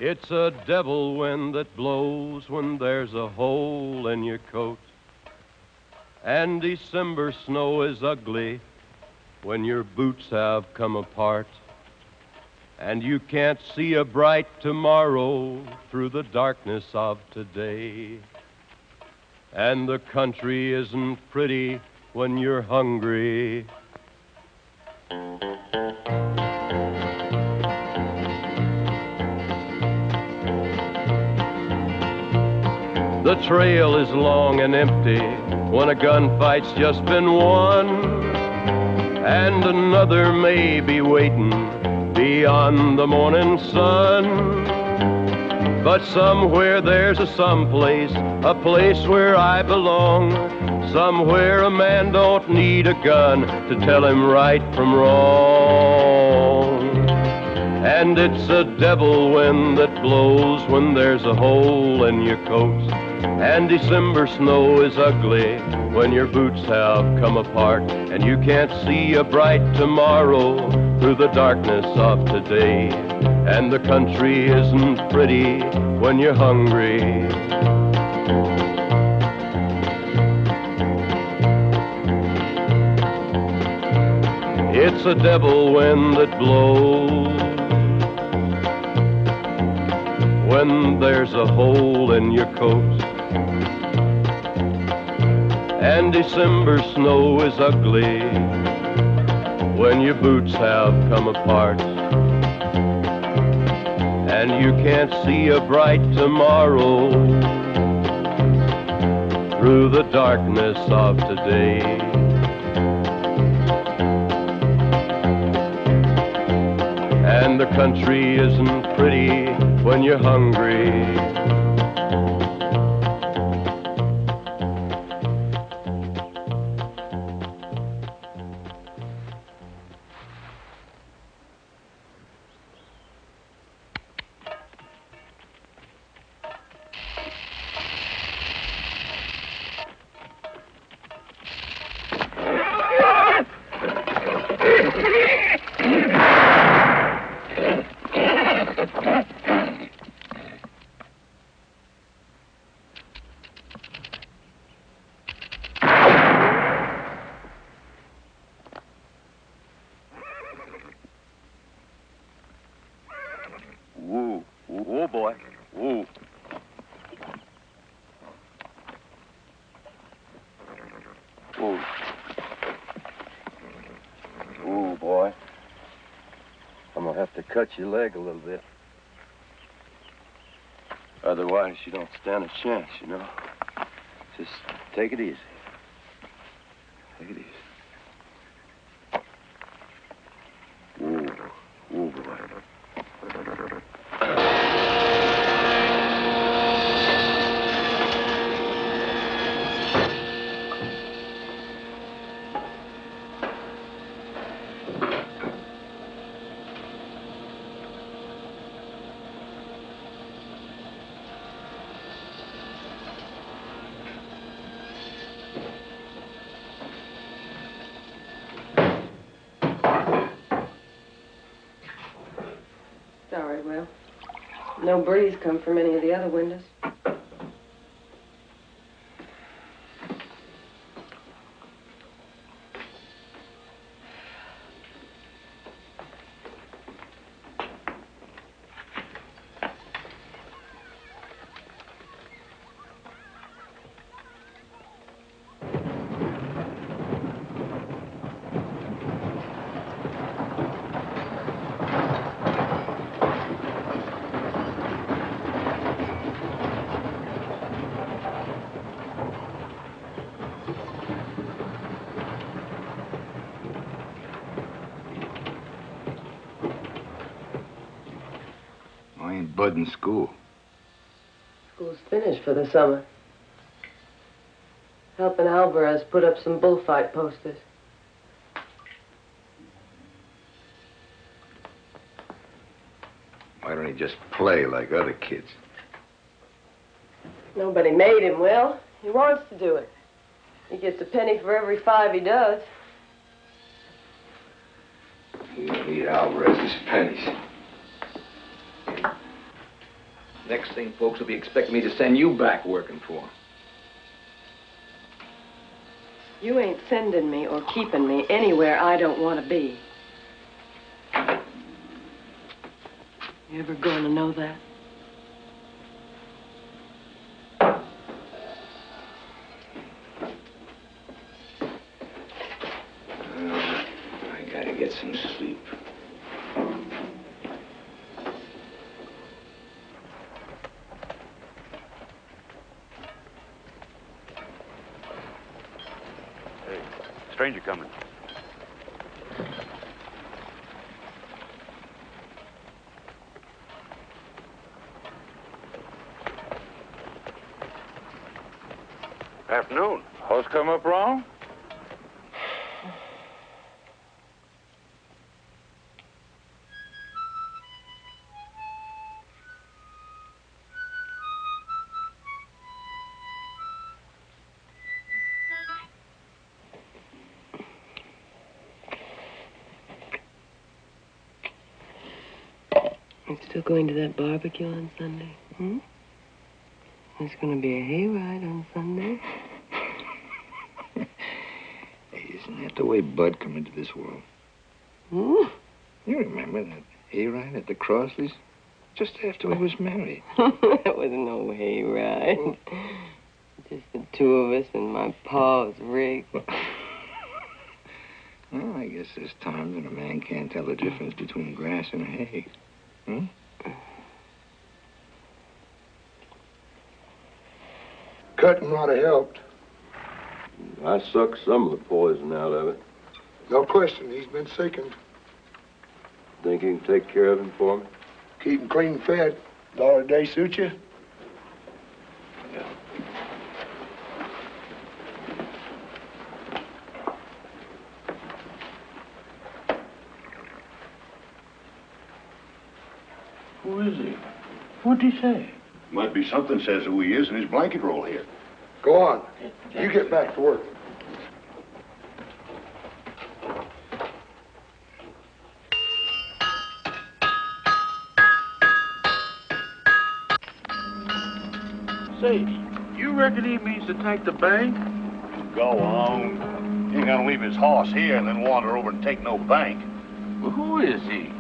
It's a devil wind that blows when there's a hole in your coat. And December snow is ugly when your boots have come apart. And you can't see a bright tomorrow through the darkness of today. And the country isn't pretty when you're hungry. The trail is long and empty when a gunfight's just been won, and another may be waiting beyond the morning sun. But somewhere there's a someplace, a place where I belong, somewhere a man don't need a gun to tell him right from wrong. And it's a devil wind that blows when there's a hole in your coat. And December snow is ugly when your boots have come apart, and you can't see a bright tomorrow through the darkness of today. And the country isn't pretty when you're hungry. It's a devil wind that blows when there's a hole in your coat. And December snow is ugly when your boots have come apart, and you can't see a bright tomorrow through the darkness of today. And the country isn't pretty when you're hungry. Woo. Woo, boy. Woo. Woo. Woo, boy. I'm gonna have to cut your leg a little bit. Otherwise, you don't stand a chance, you know. Just take it easy. Take it easy. Woo. Woo, boy. Sorry, Will. No breeze come from any of the other windows. I ain't Bud in school. School's finished for the summer. Helping Alvarez put up some bullfight posters. Why don't he just play like other kids? Nobody made him, Will. He wants to do it. He gets a penny for every 5 he does. You don't need Alvarez's pennies. Next thing, folks will be expecting me to send you back working for them. You ain't sending me or keeping me anywhere I don't want to be. You ever gonna know that? I gotta get some sleep. Hey, stranger coming. Afternoon. Horse come up wrong? You still going to that barbecue on Sunday? Hmm? There's gonna be a hayride on Sunday. Hey, isn't that the way Bud come into this world? Hmm? You remember that hayride at the Crossleys? Just after he was married. That was no hayride. Just the two of us and my pa's rig. Well, I guess there's times when a man can't tell the difference between grass and hay. Hmm? Cutting might have helped. I sucked some of the poison out of it. No question, he's been sickened. Think you can take care of him for me? Keep him clean fed. $1 a day suit you? Yeah. Who is he? What'd he say? Might be something says who he is in his blanket roll here. Go on. You get back to work. Say, you reckon he means to take the bank? Go on. He ain't gonna leave his horse here and then wander over and take no bank. Well, who is he?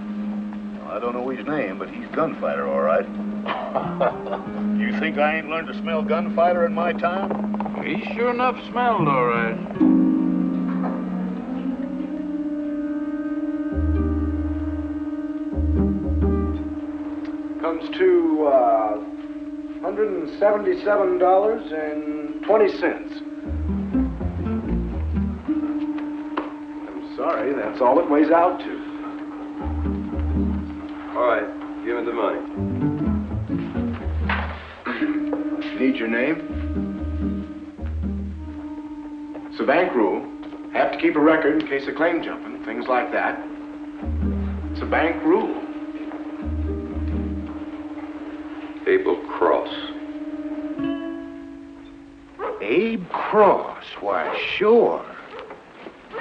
I don't know his name, but he's Gunfighter, all right. You think I ain't learned to smell Gunfighter in my time? He sure enough smelled all right. Comes to $177.20. I'm sorry, that's all it weighs out to. All right, give me the money. Need your name? It's a bank rule. Have to keep a record in case of claim jumping, things like that. It's a bank rule. Abel Cross. Abe Cross? Why, sure.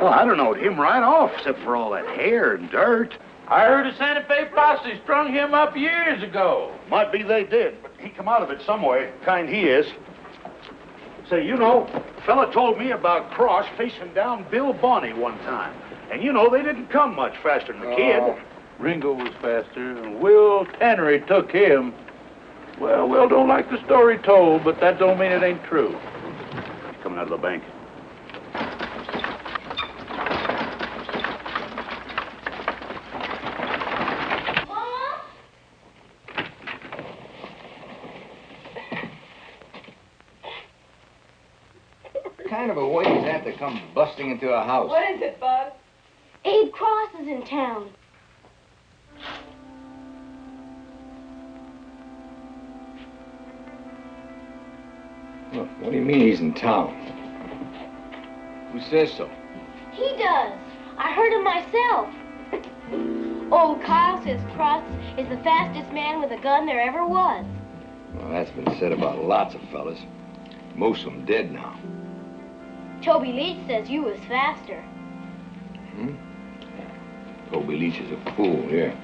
Well, I don't know him right off, except for all that hair and dirt. I heard a Santa Fe posse strung him up years ago. Might be they did, but he come out of it some way. Kind he is. Say, you know, a fella told me about Cross facing down Bill Bonney one time. And you know, they didn't come much faster than the kid. Ringo was faster, and Will Tannery took him. Well, Will don't like the story told, but that don't mean it ain't true. He's coming out of the bank. What kind of a way is that to come busting into a house? What is it, Bud? Abe Cross is in town. Look, what do you mean he's in town? Who says so? He does. I heard him myself. Old Kyle says Cross is the fastest man with a gun there ever was. Well, that's been said about lots of fellas. Most of them dead now. Toby Leach says you was faster. Hmm? Toby Leach is a fool, yeah.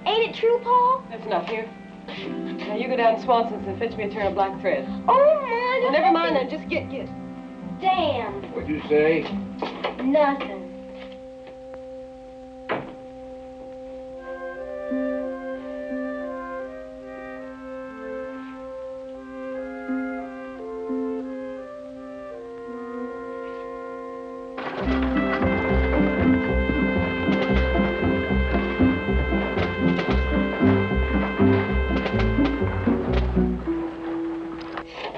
Ain't it true, Paul? That's not here. Now you go down to Swanson's and fetch me a turn of black thread. Oh, Mom. Well, never mind then. Just get. Damn. What'd you say? Nothing.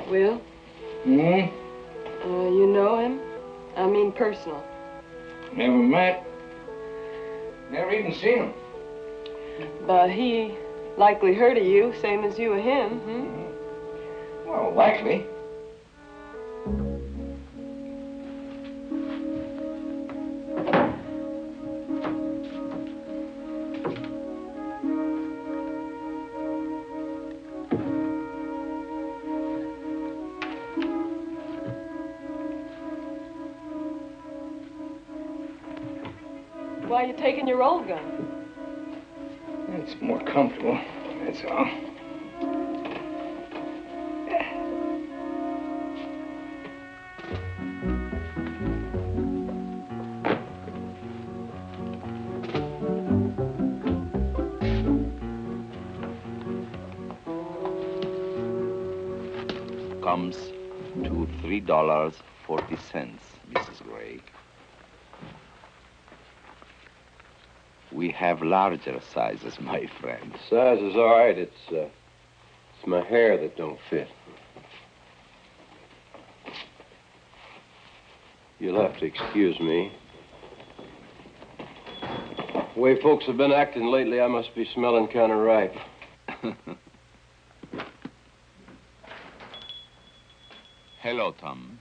Will? Hmm? You know him? I mean personal. Never met. Never even seen him. But he likely heard of you, same as you of him, hmm? Well, likely. Why are you taking your old gun? It's more comfortable, that's all. Comes to $3.40, Mrs. Gray. We have larger sizes, my friend. Size is all right. It's my hair that don't fit. You'll have to excuse me. The way folks have been acting lately, I must be smelling kind of ripe. Hello, Tom.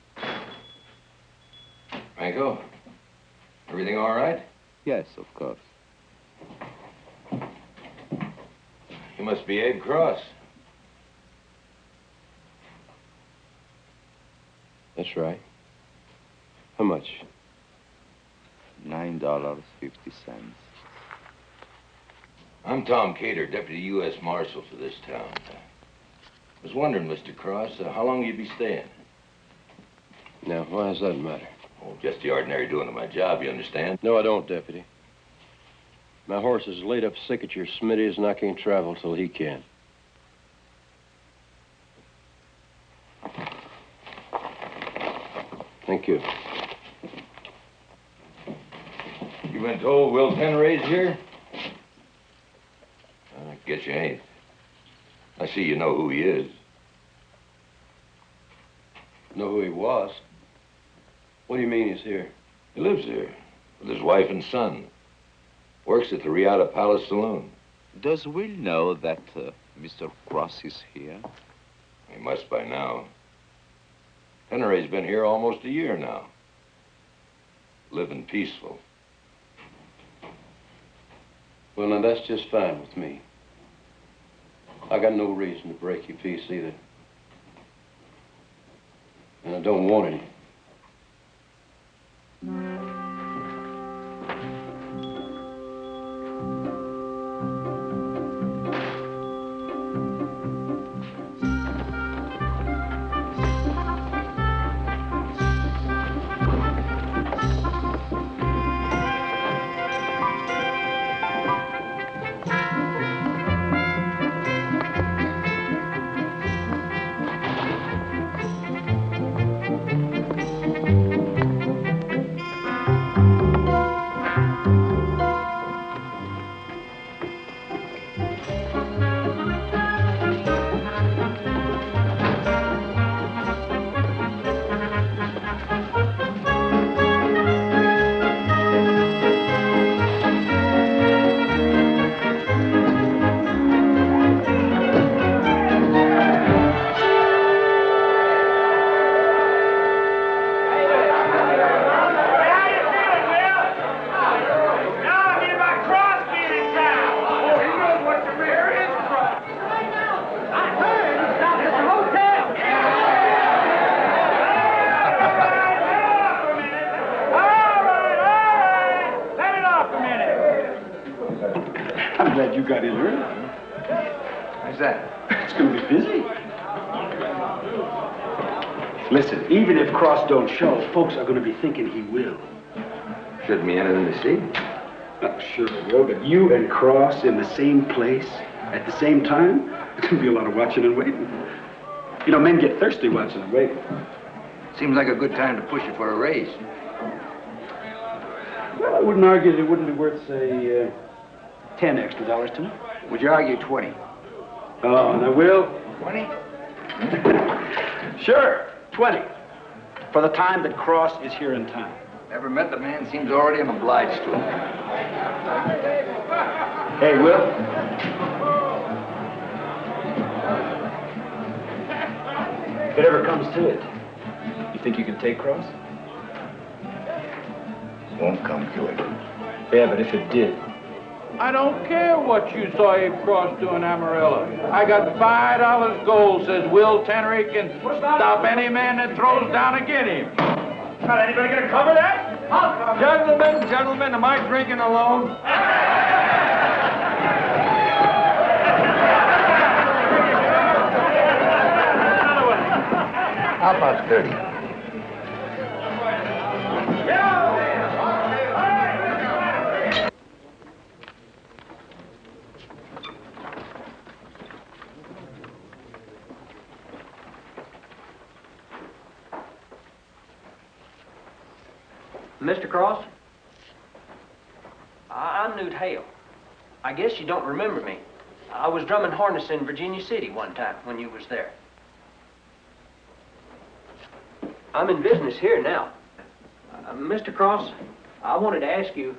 Franco, everything all right? Yes, of course. You must be Abe Cross. That's right. How much? $9.50. I'm Tom Cater, Deputy U.S. Marshal for this town. I was wondering, Mr. Cross, how long you'd be staying? Now, why does that matter? Oh, just the ordinary doing of my job, you understand? No, I don't, Deputy. My horse is laid up sick at your smitty's, and I can't travel till he can. Thank you. You been told Will Penray's here? I guess you ain't. I see you know who he is. Know who he was? What do you mean he's here? He lives here with his wife and son. Works at the Riata Palace Saloon. Does Will know that Mr. Cross is here? He must by now. Penray's been here almost a year now. Living peaceful. Well, now, that's just fine with me. I got no reason to break your peace either. And I don't want any. Why's that? It's going to be busy. Listen, even if Cross don't show, folks are going to be thinking he will. Shouldn't be anything to see. Oh, sure they will, but you and Cross in the same place at the same time, it's going to be a lot of watching and waiting. You know, men get thirsty watching and waiting. Seems like a good time to push it for a raise. Well, I wouldn't argue that it wouldn't be worth, say, $10 extra to me. Would you argue 20? Oh, and I will. 20? Sure, 20. For the time that Cross is here in town. Never met the man, seems already I'm obliged to him. Hey, Will. If it ever comes to it, you think you can take Cross? Won't come to it. Yeah, but if it did. I don't care what you saw Abe Cross doing, Amarillo. I got $5 gold, says Will Tannery can stop any man that throws down to get him. Not anybody gonna cover that? Gentlemen, am I drinking alone? How about 30? Mr. Cross? I'm Newt Hale. I guess you don't remember me. I was drumming harness in Virginia City one time when you was there. I'm in business here now. Mr. Cross, I wanted to ask you,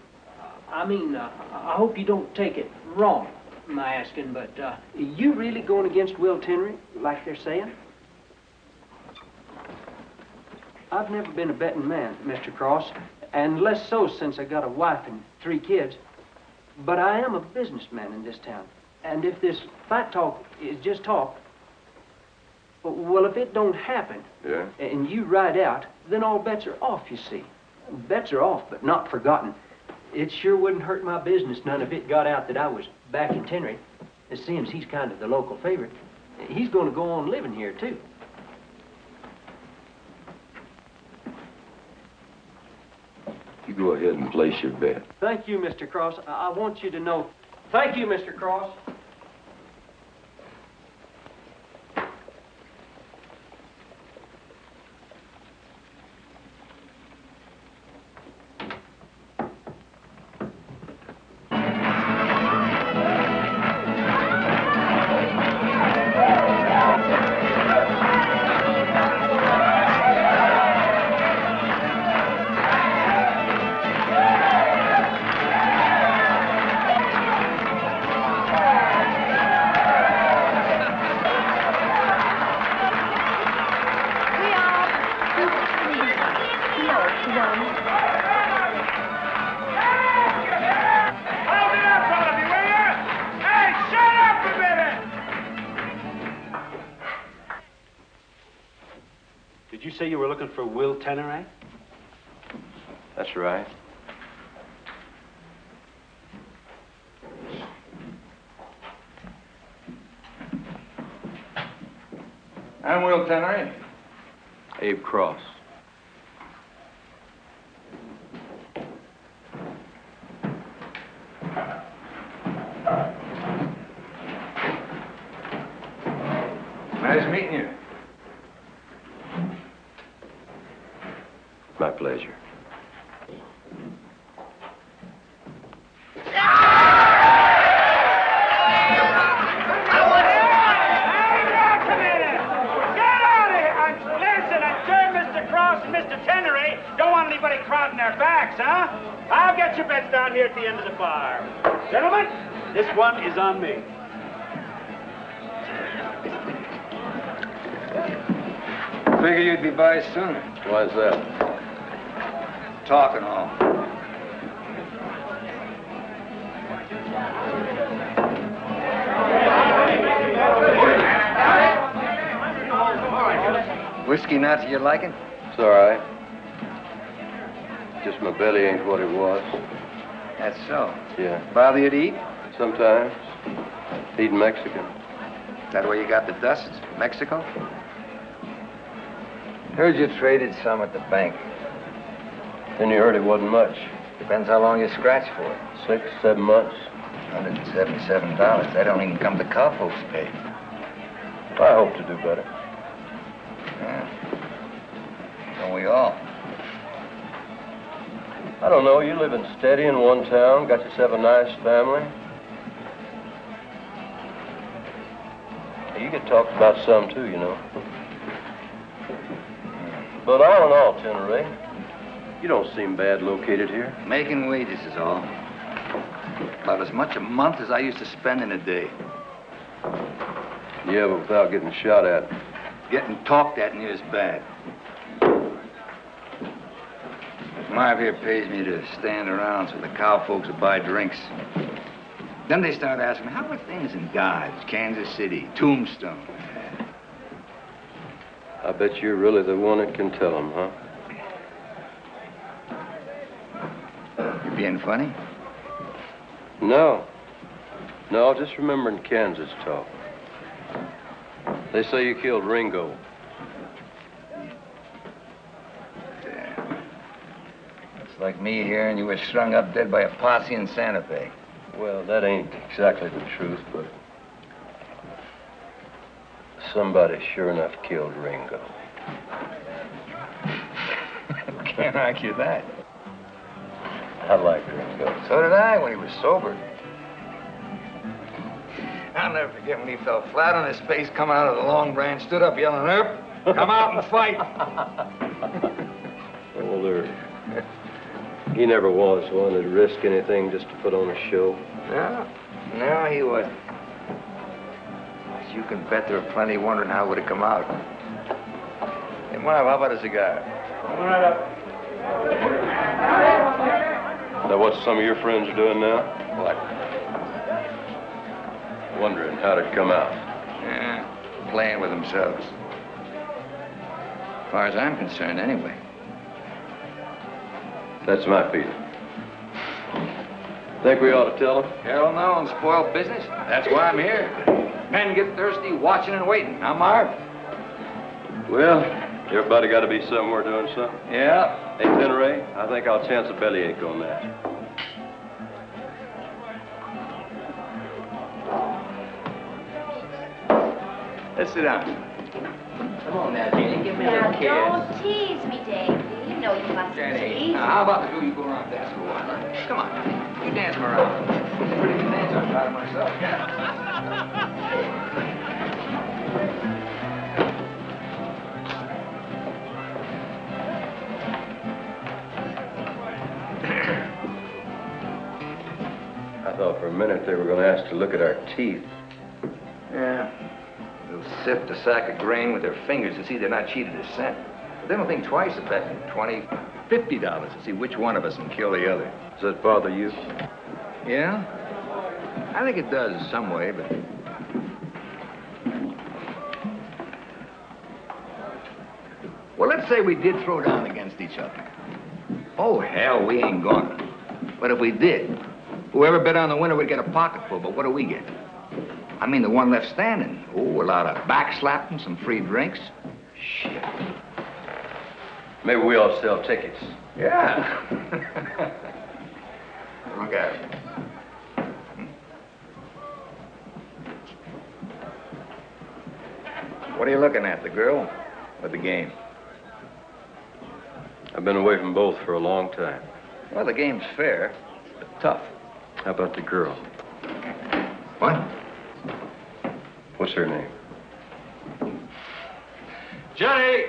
I hope you don't take it wrong, my asking, but you really going against Will Tannery, like they're saying? I've never been a betting man, Mr. Cross, and less so since I got a wife and 3 kids. But I am a businessman in this town. And if this fight talk is just talk, well, if it don't happen, Yeah? and you ride out, then all bets are off, you see. Bets are off, but not forgotten. It sure wouldn't hurt my business none if it got out that I was back in Tannery. It seems he's kind of the local favorite. He's going to go on living here, too. You go ahead and place your bet. Thank you, Mr. Cross. I want you to know. Thank you, Mr. Cross. Did you say you were looking for Will Tannery? That's right. I'm Will Tannery. Abe Cross. Nice meeting you. My pleasure. Crowding their backs, huh? I'll get your bets down here at the end of the bar. Gentlemen, this one is on me. Figure you'd be by sooner. Why's that? Talking all. Whiskey not to your liking? It's all right. Just my belly ain't what it was. That's so. Yeah. Bother you to eat? Sometimes. Eating Mexican. Is that where you got the dust? Mexico? Heard you traded some at the bank. Then you heard it wasn't much. Depends how long you scratch for it. 6, 7 months. $177. That don't even come to cowpokes pay. I hope to do better. Yeah. Don't we all? I don't know, you living steady in one town, got yourself a nice family. You get talked about some too, you know. But all in all, Tenere, you don't seem bad located here. Making wages is all. About as much a month as I used to spend in a day. Yeah, but without getting shot at. Getting talked at near as bad. Marv here pays me to stand around so the cowpokes will buy drinks. Then they start asking, how are things in Dodge, Kansas City, Tombstone? I bet you're really the one that can tell them, huh? You being funny? No. No, just remembering Kansas talk. They say you killed Ringo. It's like me here and you were strung up dead by a posse in Santa Fe. Well, that ain't exactly the truth, but somebody sure enough killed Ringo. Can't argue that. I liked Ringo. So did I when he was sober. I'll never forget when he fell flat on his face coming out of the Long Branch, stood up yelling, "Herb, come out and fight." Old Herb. He never was one that'd risk anything just to put on a show. No, he wasn't. But you can bet there were plenty wondering how it would have come out. Hey, Marv, how about a cigar? Coming right up. Is that what some of your friends are doing now? What? Wondering how'd it come out. Yeah, playing with themselves. As far as I'm concerned, anyway. That's my feeling. Think we ought to tell them? Hell no, and spoil business. That's why I'm here. Men get thirsty watching and waiting. Huh, Marv? Well, everybody got to be somewhere doing something. Yeah. Hey, Tenere, I think I'll chance a bellyache on that. Let's sit down. Come on now, Jenny, give me a little kiss. Don't tease me, Davy. You know you mustn't Jenny, tease. now how about the two you go around dancing for a while? Huh? Come on, Jenny. You dance them around. It's a pretty good dance, I'm proud of myself. I thought for a minute they were going to ask to look at our teeth. Yeah. They'll sift a sack of grain with their fingers to see they're not cheated a cent. But they don't think twice of betting $20, $50 to see which one of us can kill the other. Does that bother you? Yeah? I think it does in some way, but... Well, let's say we did throw down against each other. Oh, hell, we ain't gonna. But if we did, whoever bet on the winner would get a pocketful, but what do we get? I mean, the one left standing. Oh, a lot of backslapping, some free drinks. Shit. Maybe we ought to sell tickets. Yeah. Look at it. What are you looking at, the girl or the game? I've been away from both for a long time. Well, the game's fair, but tough. How about the girl? What? What's her name? Johnny!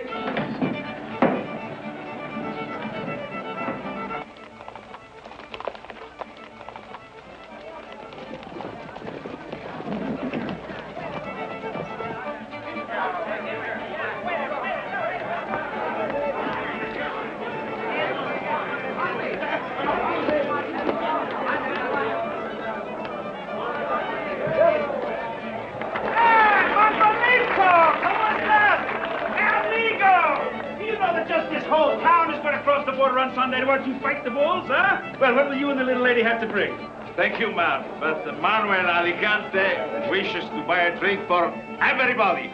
Sunday to watch you fight the bulls, huh? Well, what will you and the little lady have to drink? Thank you, ma'am. But Manuel Alicante wishes to buy a drink for everybody.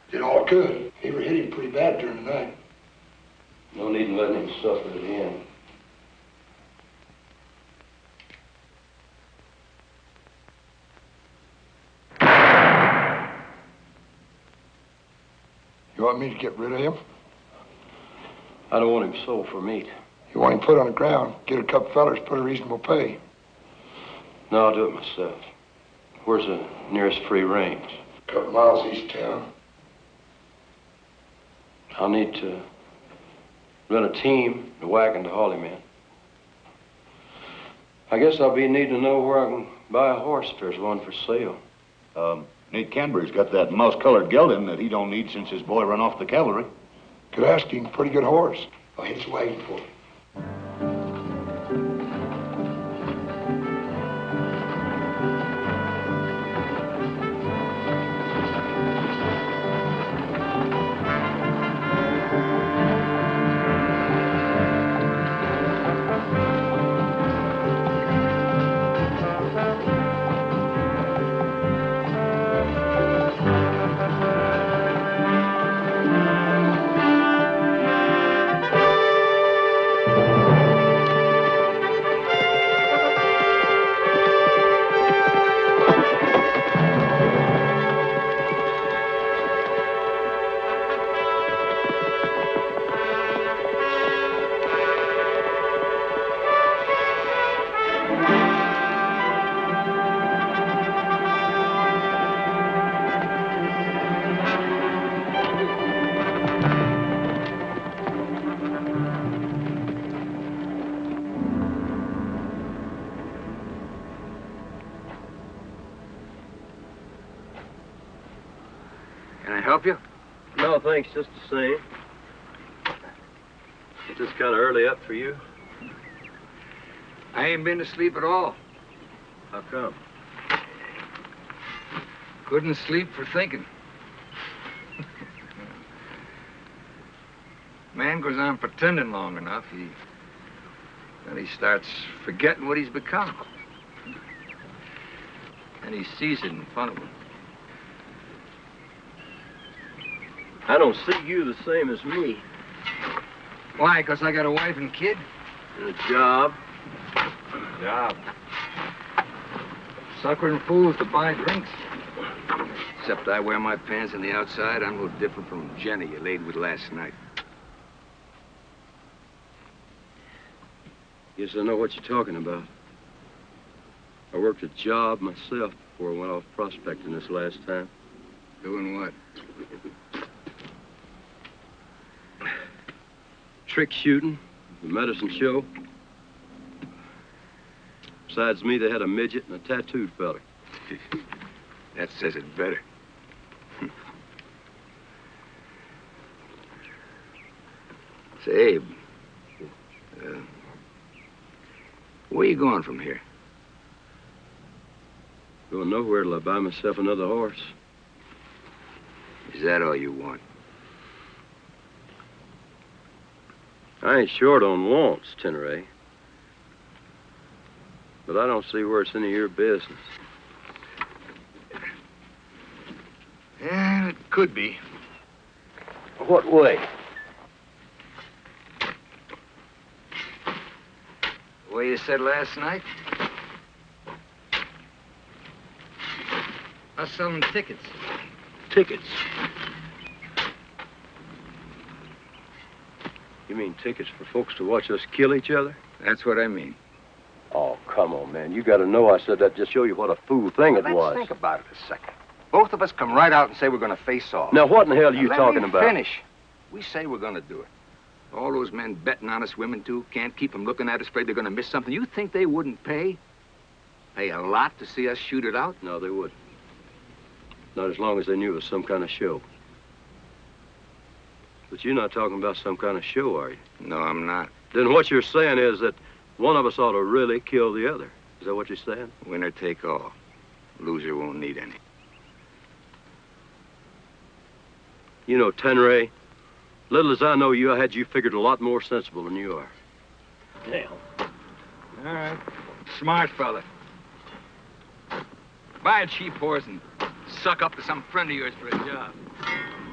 Did all I could. He hit him pretty bad during the night. No need in letting him suffer to the end. You want me to get rid of him? I don't want him sold for meat. You want him put on the ground, get a couple fellers, put a reasonable pay. No, I'll do it myself. Where's the nearest free range? A couple miles east of town. I'll need to run a team, a wagon to haul him in. I guess I'll be needing to know where I can buy a horse if there's one for sale. Nate Canberry's got that mouse-colored gelding that he don't need since his boy run off the cavalry. Could ask him, pretty good horse. I'll hitch a wagon for him. Can I help you? No, thanks, just the same. Is this kind of early up for you? I ain't been to sleep at all. How come? Couldn't sleep for thinking. Man goes on pretending long enough, then he starts forgetting what he's become. And he sees it in front of him. I don't see you the same as me. Why? Because I got a wife and kid? And a job. Job. Suckering fools to buy drinks. Except I wear my pants on the outside, I'm no different from Jenny you laid with last night. Guess I know what you're talking about. I worked a job myself before I went off prospecting this last time. Doing what? Trick shooting, the medicine show. Besides me, they had a midget and a tattooed fella. That says it better. Say, Abe, where you going from here? Going nowhere till I buy myself another horse. Is that all you want? I ain't short on wants, Tenere. But I don't see where it's any of your business. Yeah, it could be. What way? The way you said last night? Us selling tickets. Tickets? You mean tickets for folks to watch us kill each other? That's what I mean. Oh, come on, man. You gotta know I said that just to show you what a fool thing it Let's was. think about it a second. Both of us come right out and say we're going to face off. Now, what in the hell are you talking Let me about? finish. We say we're going to do it. All those men betting on us women, too, can't keep them looking at us, afraid they're going to miss something. You think they wouldn't pay? Pay a lot to see us shoot it out? No, they wouldn't. Not as long as they knew it was some kind of show. But you're not talking about some kind of show, are you? No, I'm not. Then what you're saying is that one of us ought to really kill the other. Is that what you're saying? Winner take all. Loser won't need any. You know, Tenray, little as I know you, I had you figured a lot more sensible than you are. Damn. All right. Smart fella. Buy a cheap horse and suck up to some friend of yours for a job.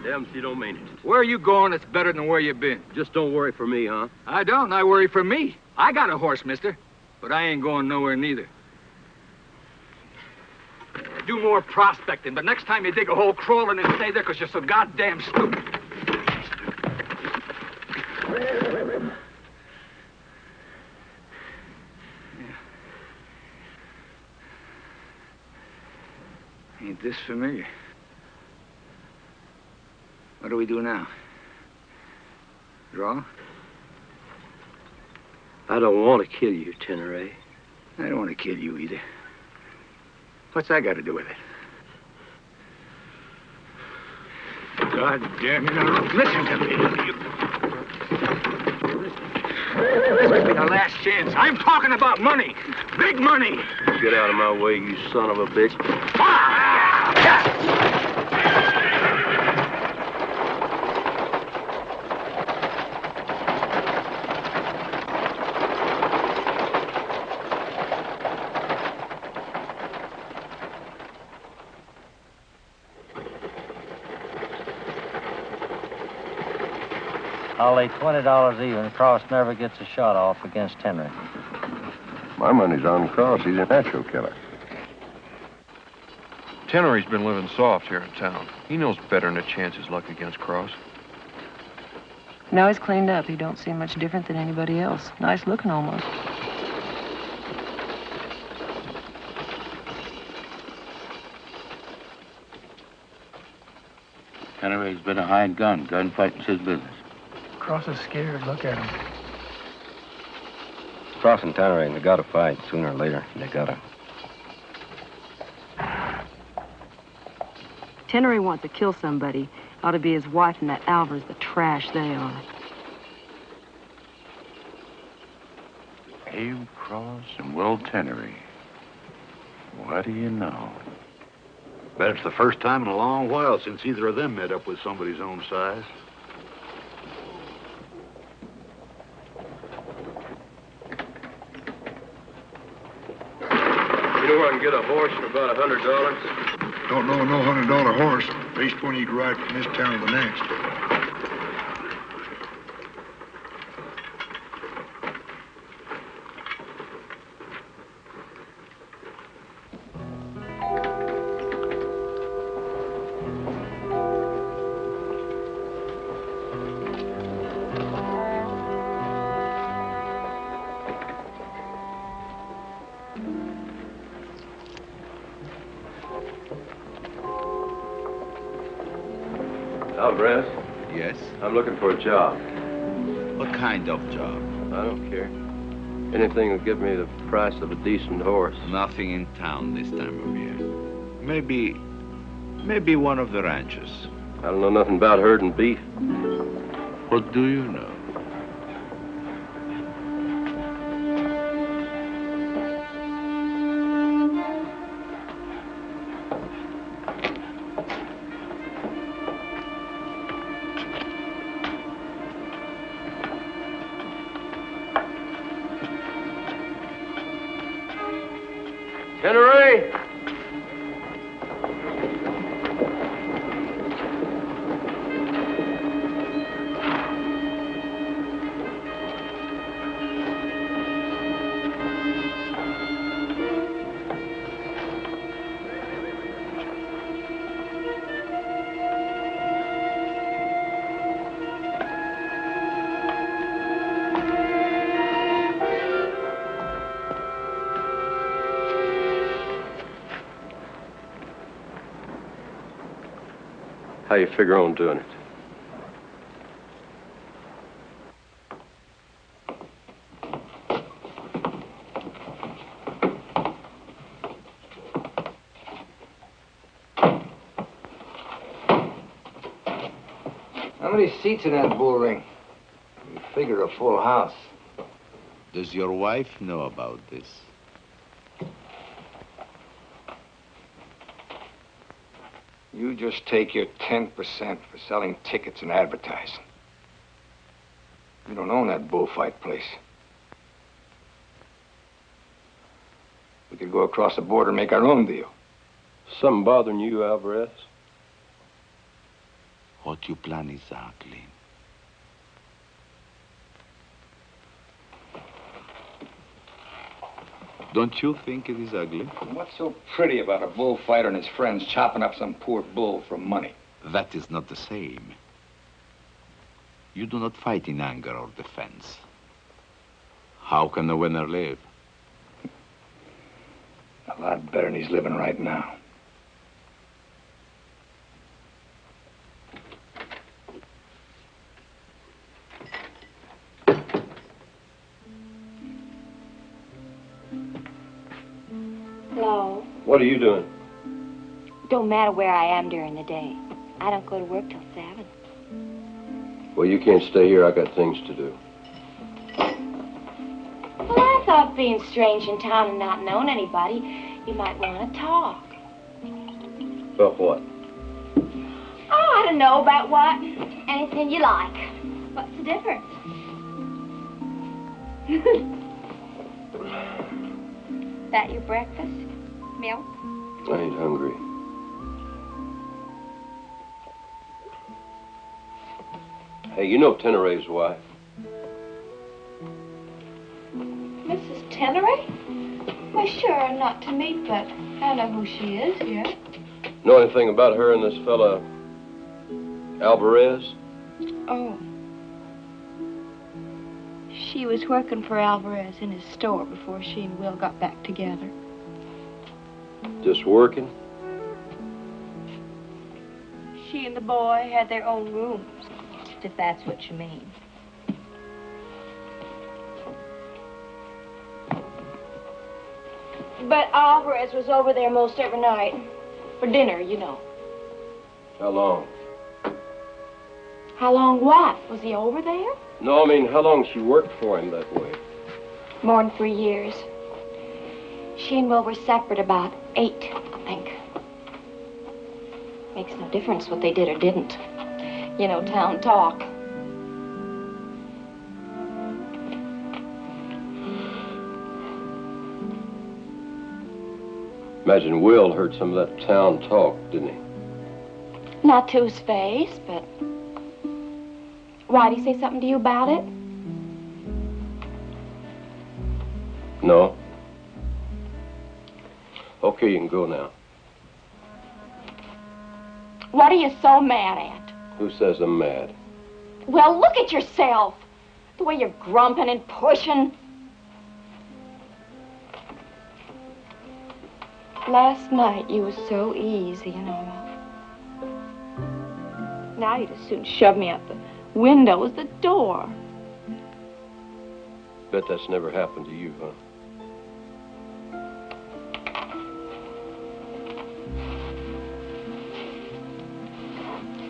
Damn if you don't mean it. Where are you going that's better than where you've been? Just don't worry for me, huh? I don't. I worry for me. I got a horse, mister. But I ain't going nowhere neither. Do more prospecting, but next time you dig a hole, crawl in and stay there because you're so goddamn stupid. Ain't this familiar? What do we do now? Draw? I don't want to kill you, Tenray. I don't want to kill you either. What's that got to do with it? God damn you. Now, listen to me. This could be the last chance. I'm talking about money. Big money. Get out of my way, you son of a bitch. I'll lay $20 even. Cross never gets a shot off against Henry. My money's on Cross. He's a natural killer. Tennery's been living soft here in town. He knows better than to chance his luck against Cross. Now he's cleaned up. He don't seem much different than anybody else. Nice looking almost. Tennery's been a hired gun. Gunfighting's his business. Cross is scared. Look at him. Cross and Tanneray, they gotta fight. Sooner or later, they gotta. Tennery wants to kill somebody. Ought to be his wife and that Alvarez, the trash they are. Abe Cross and Will Tennery. What do you know? Bet it's the first time in a long while since either of them met up with somebody's own size. You know where I can get a horse for about $100? Don't know no $100 horse. Based when you can ride from this town to the next. Alvarez? Yes? I'm looking for a job. What kind of job? I don't care. Anything will give me the price of a decent horse. Nothing in town this time of year. Maybe one of the ranches. I don't know nothing about herding beef. What do you know? Tennery! How you figure on doing it? How many seats in that bull ring? You figure a full house. Does your wife know about this? You just take your 10% for selling tickets and advertising. You don't own that bullfight place. We could go across the border and make our own deal. Something bothering you, Alvarez? What you plan exactly? Don't you think it is ugly? What's so pretty about a bullfighter and his friends chopping up some poor bull for money? That is not the same. You do not fight in anger or defense. How can the winner live? A lot better than he's living right now. Hello. What are you doing? Don't matter where I am during the day. I don't go to work till 7. Well, you can't stay here. I got things to do. Well, I thought being strange in town and not knowing anybody, you might want to talk. About what? Oh, I don't know about what. Anything you like. What's the difference? That your breakfast? Milk? I ain't hungry. Hey, you know Tenere's wife? Mrs. Tenery? Why, sure, not to me, but I know who she is, yeah. Know anything about her and this fella, Alvarez? Oh. She was working for Alvarez in his store before she and Will got back together. Just working? She and the boy had their own rooms, if that's what you mean. But Alvarez was over there most every night. For dinner, you know. How long? How long what? Was he over there? No, I mean, how long she worked for him that way? More than 3 years. She and Will were separate about 8, I think. Makes no difference what they did or didn't. You know, town talk. Imagine Will heard some of that town talk, didn't he? Not to his face, but... Why'd he say something to you about it? No. Okay, you can go now. What are you so mad at? Who says I'm mad? Well, look at yourself. The way you're grumping and pushing. Last night, you was so easy and all. Now you'd as soon shove me out the window as the door. Bet that's never happened to you, huh?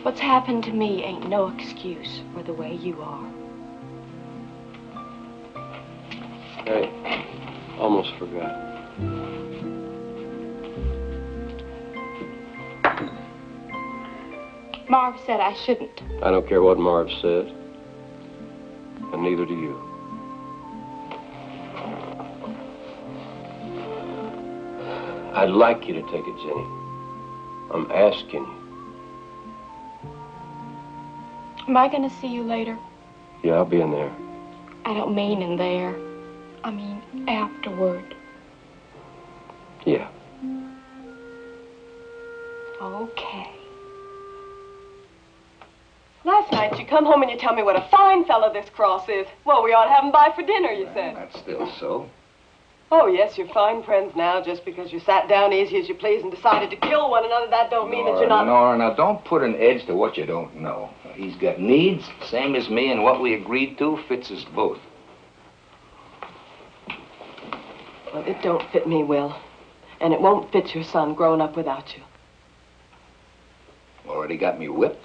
What's happened to me ain't no excuse for the way you are. Hey, almost forgot. Marv said I shouldn't. I don't care what Marv said. And neither do you. I'd like you to take it, Jenny. I'm asking you. Am I gonna see you later? Yeah, I'll be in there. I don't mean in there. I mean afterward. Yeah. Okay. Last night you come home and you tell me what a fine fella this Cross is. Well, we ought to have him by for dinner, you said. That's still so. Oh, yes, you're fine friends now. Just because you sat down easy as you please and decided to kill one another, that don't mean that you're not... Nora, now don't put an edge to what you don't know. He's got needs, same as me, and what we agreed to fits us both. Well, it don't fit me, Will. And it won't fit your son growing up without you. Already got me whipped?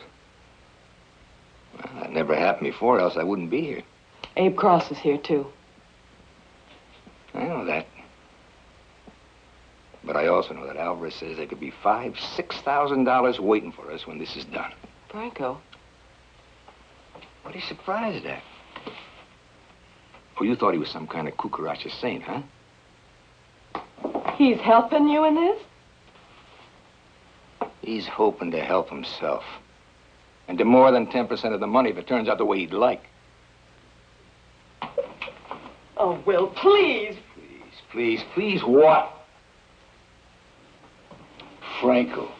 Well, that never happened before, else I wouldn't be here. Abe Cross is here, too. I know that. But I also know that Alvarez says there could be $5,000, $6,000 waiting for us when this is done. Franco? What are you surprised at? Oh, you thought he was some kind of cucaracha saint, huh? He's helping you in this? He's hoping to help himself. And to more than 10% of the money if it turns out the way he'd like. Oh, Will, please. Please what? Franco.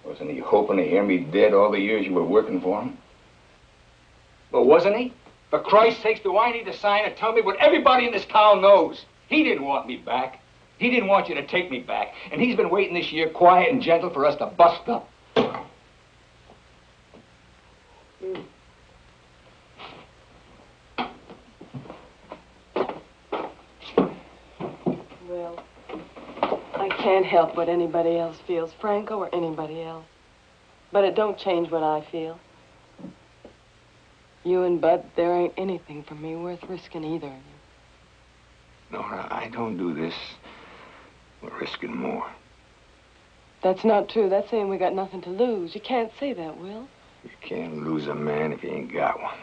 Wasn't he hoping to hear me dead all the years you were working for him? Well, wasn't he? For Christ's sakes, do I need to sign and tell me what everybody in this town knows? He didn't want me back. He didn't want you to take me back. And he's been waiting this year, quiet and gentle, for us to bust up. Well, I can't help what anybody else feels, Franco or anybody else. But it don't change what I feel. You and Bud, there ain't anything for me worth risking either of you. Nora, I don't do this. We're risking more. That's not true. That's saying we got nothing to lose. You can't say that, Will. You can't lose a man if you ain't got one.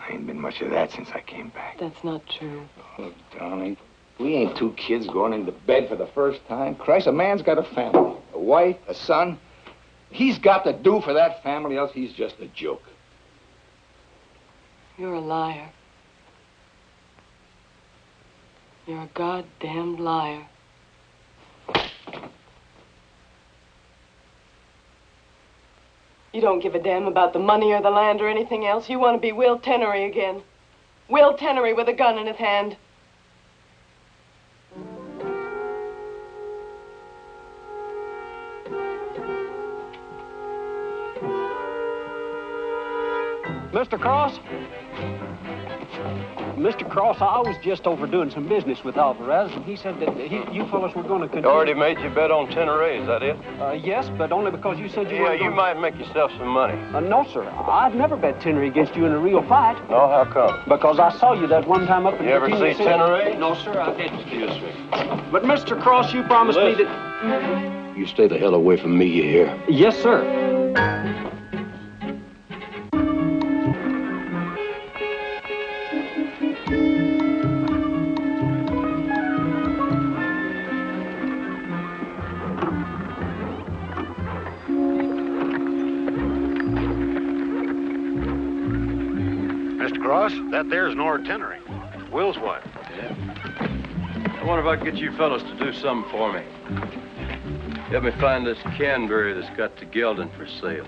I ain't been much of that since I came back. That's not true. Look, darling, we ain't two kids going into bed for the first time. Christ, a man's got a family. A wife, a son. He's got to do for that family, else he's just a joke. You're a liar. You're a goddamned liar. You don't give a damn about the money or the land or anything else. You want to be Will Tenery again. Will Tenery with a gun in his hand. Mr. Cross? Mr. Cross, I was just over doing some business with Alvarez, and he said that you fellas were going to continue. Already made you bet on Teneray, is that it? Yes, but only because you said you were. Yeah, you might make yourself some money. No, sir. I'd never bet Teneray against you in a real fight. No, how come? Because I saw you that one time up in You ever see Teneray? No, sir, I didn't. Yes, sir. But, Mr. Cross, you promised me that... You stay the hell away from me, you hear? Yes, sir. That there's Nora Tenery, Will's wife. Yeah. I wonder if I can get you fellas to do something for me. Help me find this Canberry that's got the gelding for sale.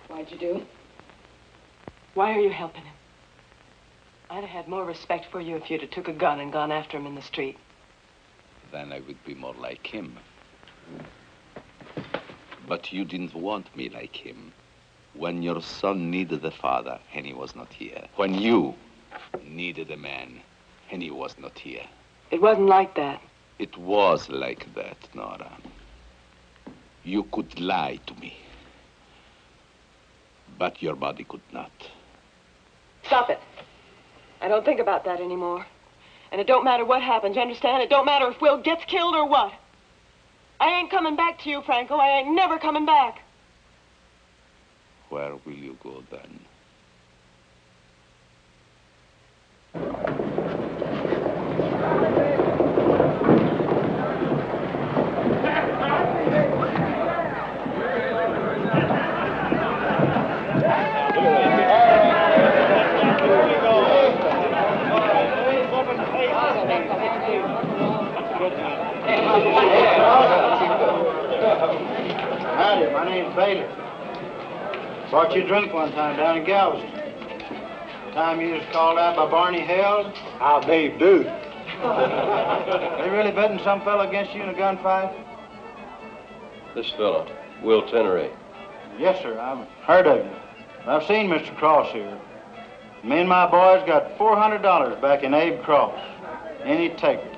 What'd you do? Why are you helping him? I'd have had more respect for you if you'd have took a gun and gone after him in the street. Then I would be more like him. But you didn't want me like him. When your son needed a father, Henny was not here. When you needed a man, Henny was not here. It wasn't like that. It was like that, Nora. You could lie to me. But your body could not. Stop it. I don't think about that anymore. And it don't matter what happens, you understand? It don't matter if Will gets killed or what. I ain't coming back to you, Franco. I ain't never coming back. Where will you go then? Howdy, my name's Bailey. Bought you a drink one time down in Galveston. Time you was called out by Barney Held. How Dave do? They really betting some fella against you in a gunfight? This fella, Will Tenery. Yes, sir. I've heard of you. I've seen Mr. Cross here. Me and my boys got $400 back in Abe Cross. Any take it.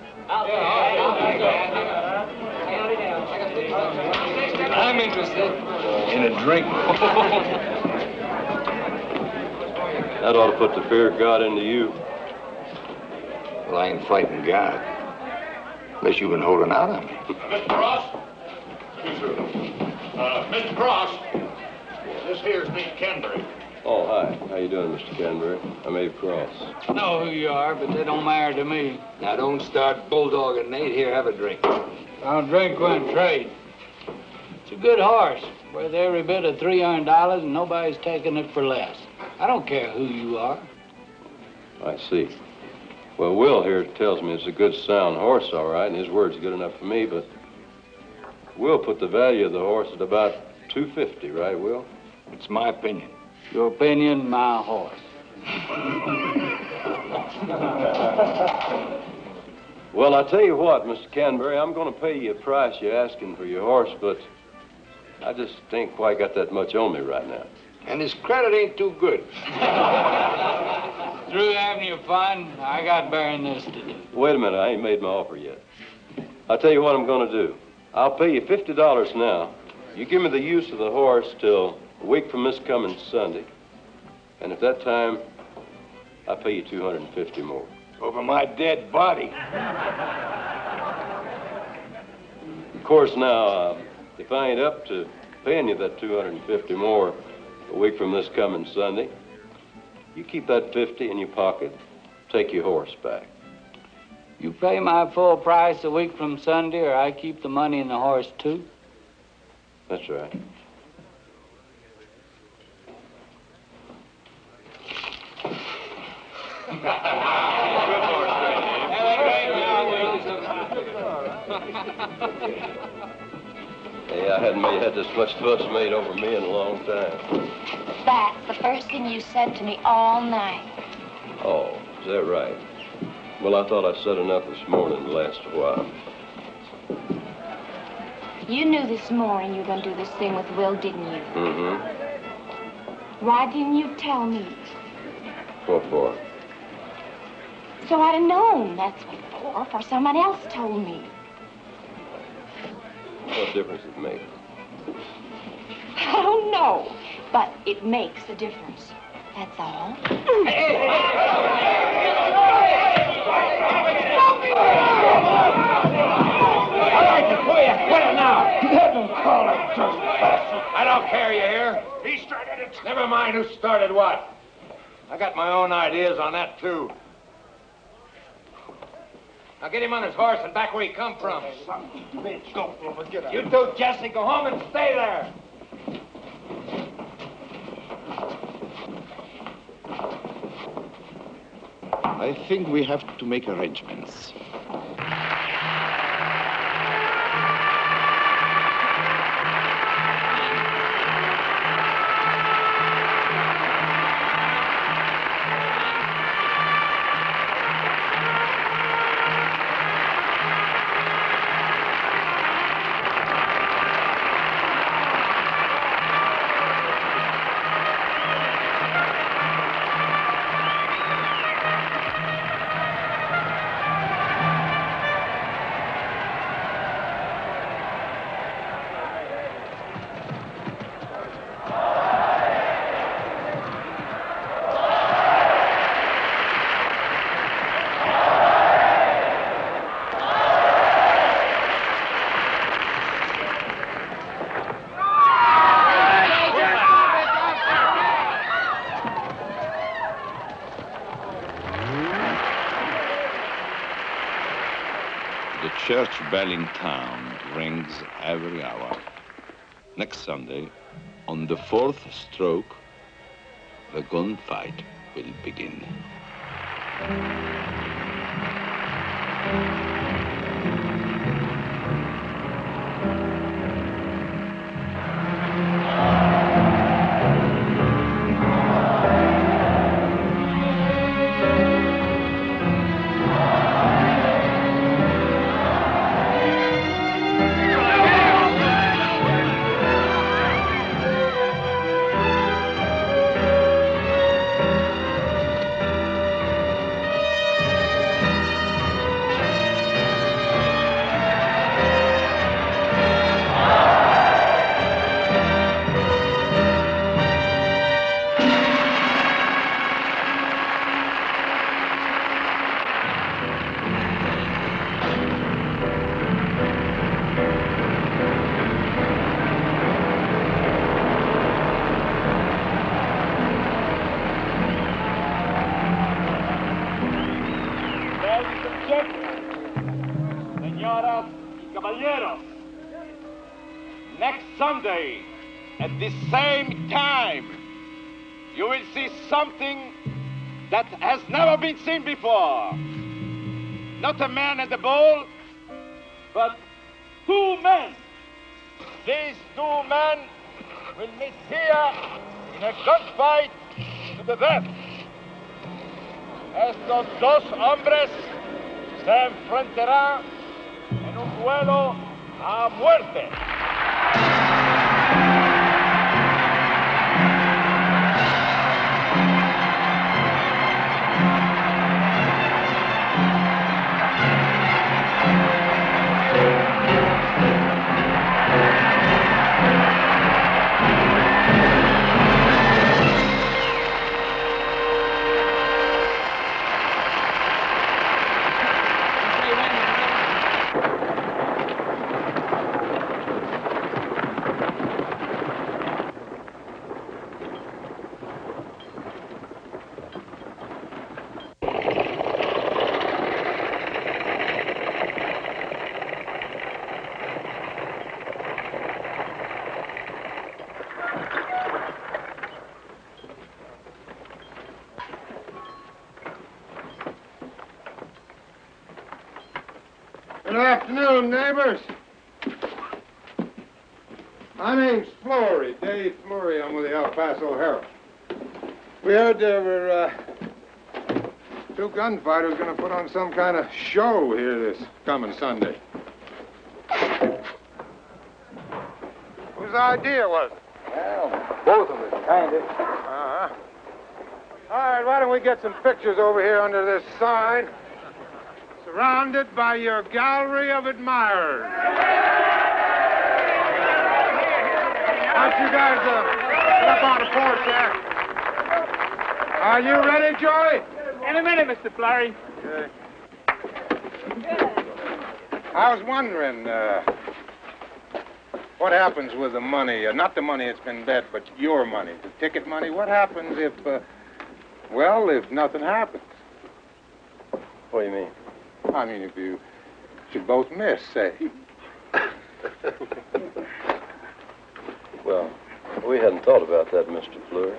I'm interested. In a drink. That ought to put the fear of God into you. Well, I ain't fighting God. Unless you've been holding out on me. Mr. Cross? Mr. Cross? This here's Nick Canberry. Oh, hi. How you doing, Mr. Canberry? I'm Abe Cross. I know who you are, but they don't matter to me. Now, don't start bulldogging, Nate. Here, have a drink. I'll drink one trade. It's a good horse, worth every bit of $300, and nobody's taking it for less. I don't care who you are. I see. Well, Will here tells me it's a good, sound horse, all right, and his word's good enough for me, but Will put the value of the horse at about $250, right, Will? It's my opinion. Your opinion, my horse. Well, I tell you what, Mr. Canberry, I'm going to pay you a price you're asking for your horse, but I just ain't quite got that much on me right now. And his credit ain't too good. Through having your fun, I got bearing this to do. Wait a minute, I ain't made my offer yet. I'll tell you what I'm going to do. I'll pay you $50 now. You give me the use of the horse till a week from this coming Sunday. And at that time, I'll pay you $250 more. Over my dead body. Of course, now, if I ain't up to paying you that $250 more a week from this coming Sunday, you keep that $50 in your pocket, take your horse back. You pay my full price a week from Sunday, or I keep the money and the horse, too? That's right. Hey, I hadn't had this much fuss made over me in a long time. That's the first thing you said to me all night. Oh, is that right? Well, I thought I said enough this morning to last a while. You knew this morning you were going to do this thing with Will, didn't you? Mm-hmm. Why didn't you tell me? What for? So I'd have known that's what for someone else told me. What difference does it make? I don't know, but it makes a difference. That's all. All right, you quit it now. Let him call it trespassing. I don't care, you hear? He started it. Never mind who started what. I got my own ideas on that, too. Now get him on his horse and back where he come from. Bitch, don't forget it. You two, Jesse, go home and stay there. I think we have to make arrangements. The church bell in town rings every hour. Next Sunday, on the 4th stroke, the gunfight will begin. caballeros, next Sunday, at the same time, you will see something that has never been seen before. Not a man at the ball, but two men. These two men will meet here in a gunfight to the death. Estos dos hombres se enfrentarán en un duelo a muerte. Good afternoon, neighbors. My name's Fleury, Dave Fleury. I'm with the El Paso Herald. We heard there were two gunfighters going to put on some kind of show here this coming Sunday. Whose idea was it? Well, both of us, kind of. Uh-huh. All right, why don't we get some pictures over here under this sign? Surrounded by your gallery of admirers. Why don't you guys get up on the porch there? Are you ready, Joey? In a minute, Mr. Fleury. Okay. I was wondering, what happens with the money? Not the money that's been bet, but your money, the ticket money. What happens if, if nothing happens? What do you mean? I mean, if you should both miss, say. Well, we hadn't thought about that, Mr. Fleury.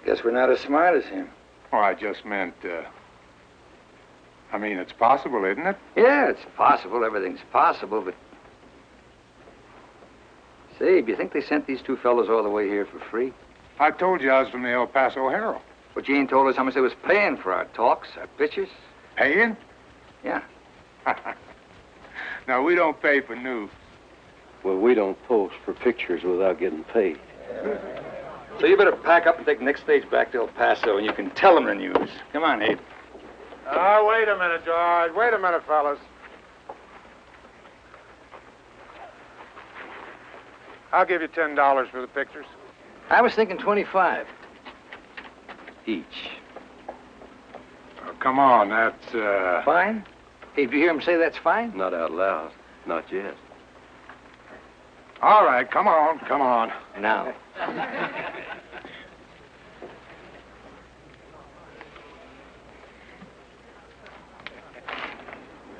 Guess we're not as smart as him. Oh, I just meant, it's possible, isn't it? Yeah, it's possible. Everything's possible, but... Say, do you think they sent these two fellows all the way here for free? I told you I was from the El Paso Herald. But you ain't told us how much they was paying for our talks, our pictures. Paying? Yeah. No, we don't pay for news. Well, we don't post for pictures without getting paid. So you better pack up and take the next stage back to El Paso, and you can tell them the news. Come on, Abe. Oh, wait a minute, George. Wait a minute, fellas. I'll give you $10 for the pictures. I was thinking 25. Each. Oh, come on, that's, Fine? Hey, did you hear him say that's fine? Not out loud. Not yet. All right, come on, come on. Now.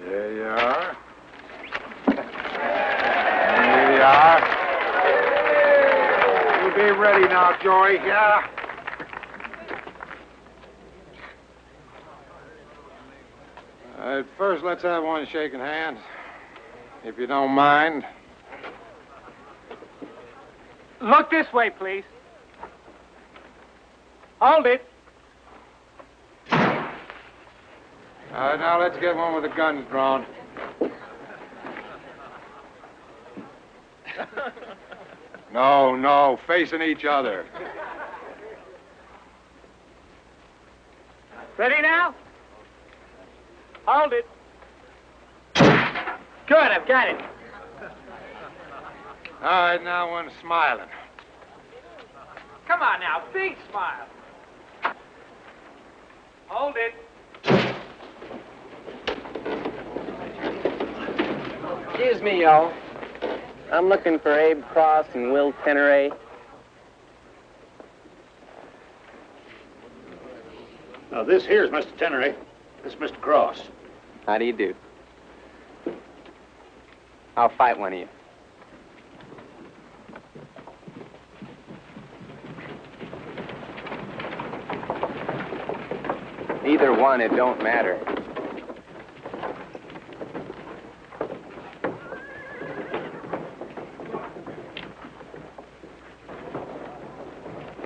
There you are. There you are. You be ready now, Joey. Yeah. First, let's have one shaking hands, if you don't mind. Look this way, please. Hold it. All right, now let's get one with the guns drawn. No, facing each other. Ready now? Hold it. Good, I've got it. All right, now one smiling. Come on now, big smile. Hold it. Excuse me, y'all. I'm looking for Abe Cross and Will Teneray. Now, this here's Mr. Teneray. This is Mr. Cross. How do you do? I'll fight one of you. Either one, it don't matter.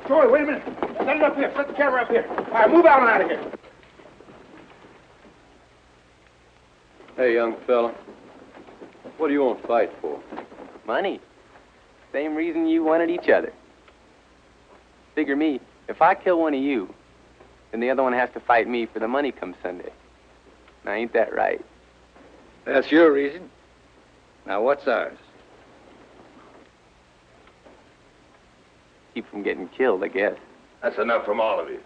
Troy, wait a minute. Set it up here. Set the camera up here. All right, move out and out of here. Hey, young fella. What do you want to fight for? Money. Same reason you wanted each other. Figure me, if I kill one of you, then the other one has to fight me for the money come Sunday. Now, ain't that right? That's your reason. Now, what's ours? Keep from getting killed, I guess. That's enough from all of you.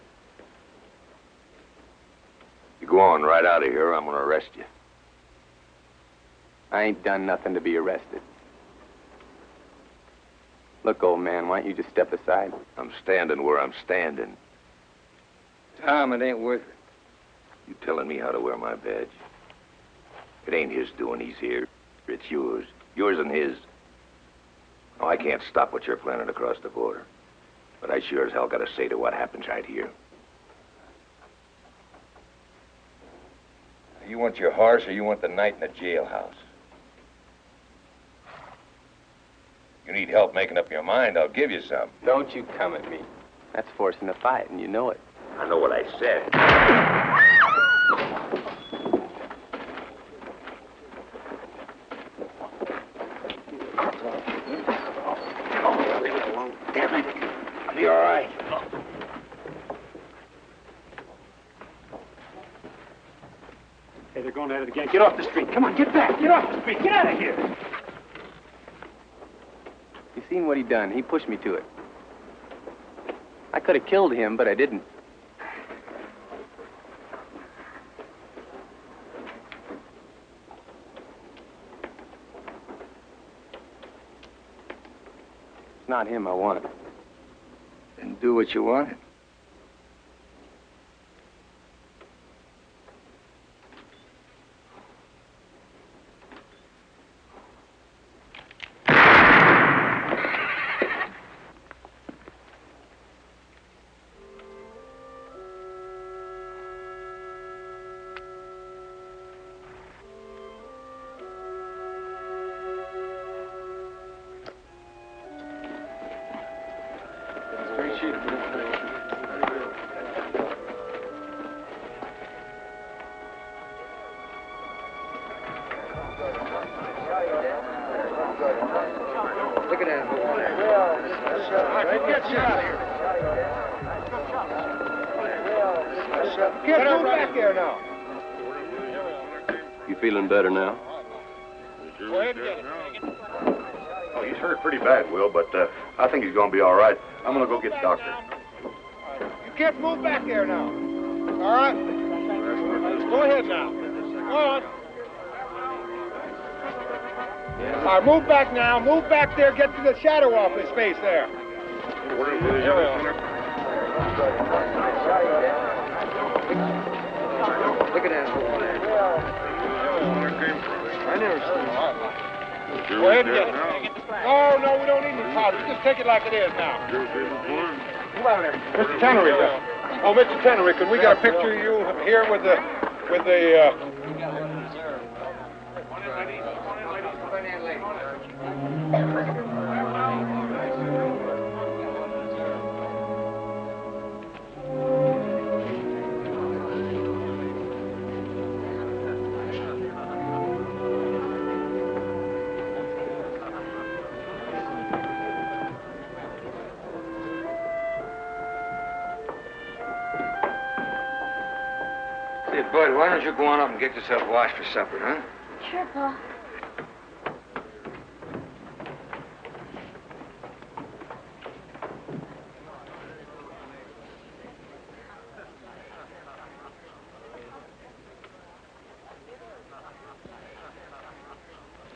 You go on right out of here, I'm gonna arrest you. I ain't done nothing to be arrested. Look, old man, why don't you just step aside? I'm standing where I'm standing. Tom, it ain't worth it. You telling me how to wear my badge? It ain't his doing he's here. It's yours. Yours and his. Now, I can't stop what you're planning across the border. But I sure as hell got to say to what happens right here. You want your horse or you want the night in the jailhouse? You need help making up your mind, I'll give you some. Don't you come at me. That's forcing a fight, and you know it. I know what I said. Oh, leave it alone. Damn it. I'll be all right. Hey, they're going at it again. Get off the street. Come on, get back. Get off the street. Get out of here. You seen what he done? He pushed me to it. I could have killed him, but I didn't. It's not him I wanted. Then do what you wanted. Look at that. Get you out of here. Get move back there now. You feeling better now? Go ahead and get it. Oh, he's hurt pretty bad, Will, but I think he's gonna be all right. I'm gonna go get the doctor. You can't move back there now. All right? Go ahead now. Go on. All right, move back now. Move back there. Get to the shadow off his face there. Here we are. Look at that. I never seen it. Go ahead and get it. No, we don't need any powder. Just take it like it is now. Move out of there. Mr. Tannery. Oh, Mr. Tannery, could we get a picture of you here with the Say, Bud, why don't you go on up and get yourself washed for supper, huh? Sure, Pa.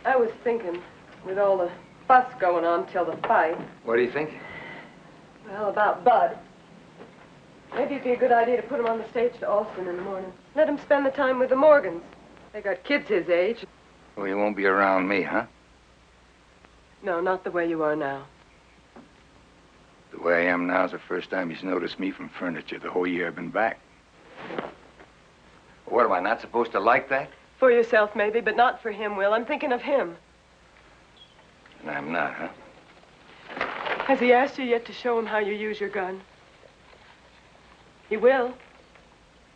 I was thinking, with all the fuss going on till the fight, What do you think? well, about Bud. Maybe it'd be a good idea to put him on the stage to Austin in the morning. Let him spend the time with the Morgans. They got kids his age. Well, he won't be around me, huh? No, not the way you are now. The way I am now is the first time he's noticed me from furniture the whole year I've been back. What, am I not supposed to like that? For yourself, maybe, but not for him, Will. I'm thinking of him. And I'm not, huh? Has he asked you yet to show him how you use your gun? He will.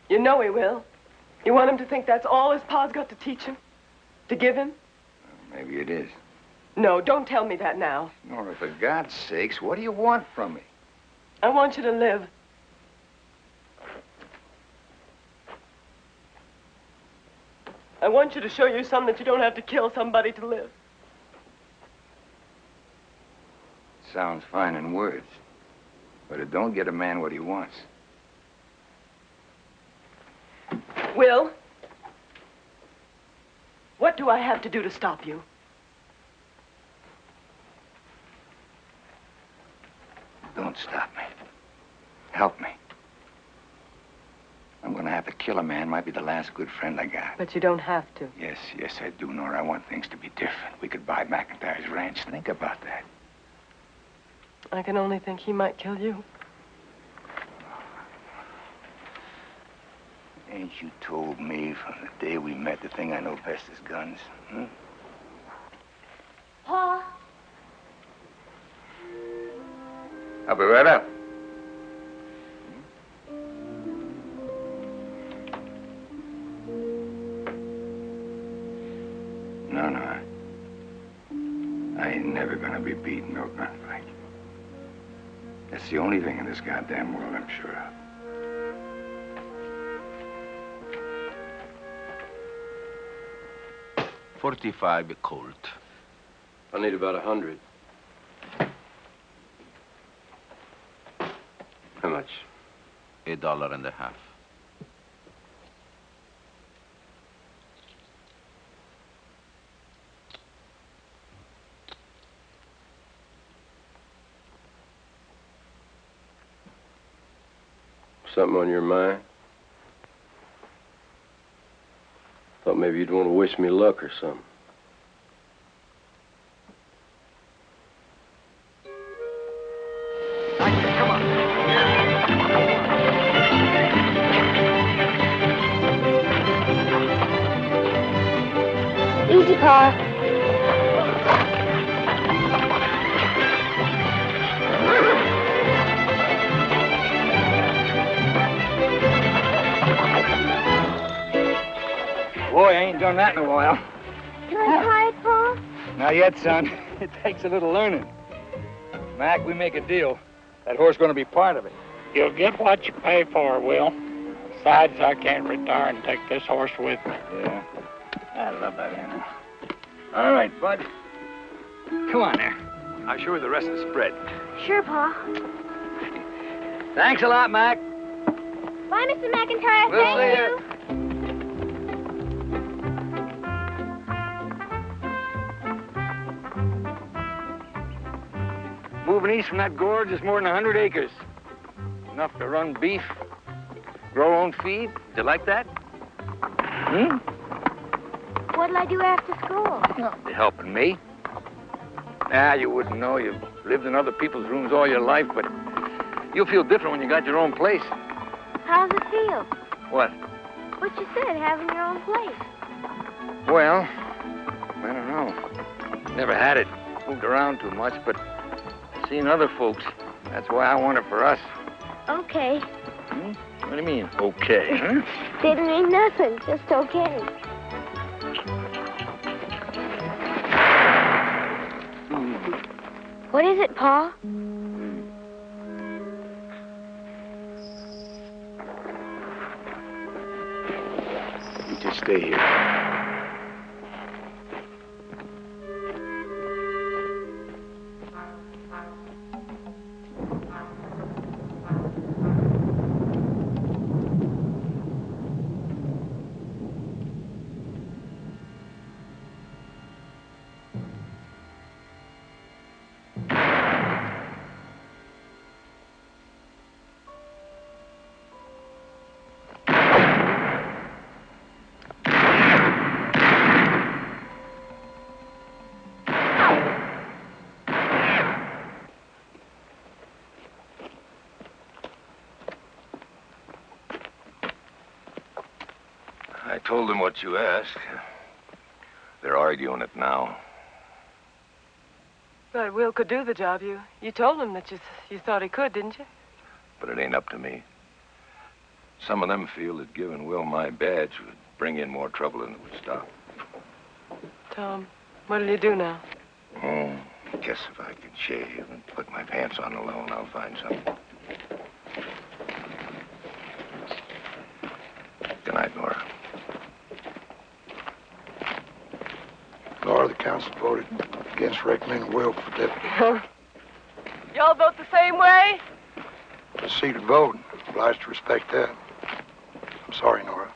You know he will. You want him to think that's all his pa's got to teach him? To give him? Maybe it is. No, don't tell me that now. Nora, for God's sakes, what do you want from me? I want you to live. I want you to show your son that you don't have to kill somebody to live. Sounds fine in words, but it don't get a man what he wants. Will, what do I have to do to stop you? Don't stop me. Help me. I'm gonna have to kill a man. Might be the last good friend I got. But you don't have to. Yes, I do, Nora. I want things to be different. We could buy McIntyre's ranch. Think about that. I can only think he might kill you. Ain't you told me from the day we met the thing I know best is guns? Hmm? Pa? I'll be right up. No. I ain't never gonna be beaten no gunfight. That's the only thing in this goddamn world I'm sure of. .45 Colt. I need about 100. How much? $1.50. Something on your mind? Thought maybe you'd want to wish me luck or something. Come on. Easy, Pa. Boy, I ain't done that in a while. Can I try it, Pa? Not yet, son. It takes a little learning. Mac, we make a deal. That horse gonna be part of it. You'll get what you pay for, Will. Besides, I can't retire and take this horse with me. Yeah. I love that animal. All right, bud. Come on there. I'll show you the rest of the spread. Sure, Pa. Thanks a lot, Mac. Bye, Mr. McIntyre. We'll Thank see you. Moving east from that gorge is more than 100 acres. Enough to run beef, grow own feed. Do you like that? Hmm? What'll I do after school? You helping me? You wouldn't know. You've lived in other people's rooms all your life, but you'll feel different when you got your own place. How's it feel? What? What you said, having your own place. Well, I don't know. Never had it. Moved around too much, but seen other folks. That's why I want it for us. Okay. Hmm? What do you mean, okay, huh? Didn't mean nothing, just okay. What is it, Pa? You just stay here. I told them what you asked. They're arguing it now. But Will could do the job. You told him that you thought he could, didn't you? But it ain't up to me. Some of them feel that giving Will my badge would bring in more trouble than it would stop. Tom, what'll you do now? Oh, guess if I can shave and put my pants on alone, I'll find something. Good night, Nora. Laura, the council voted against recommending Will for deputy. Y'all vote the same way? The seated vote. Obliged to respect that. I'm sorry, Nora.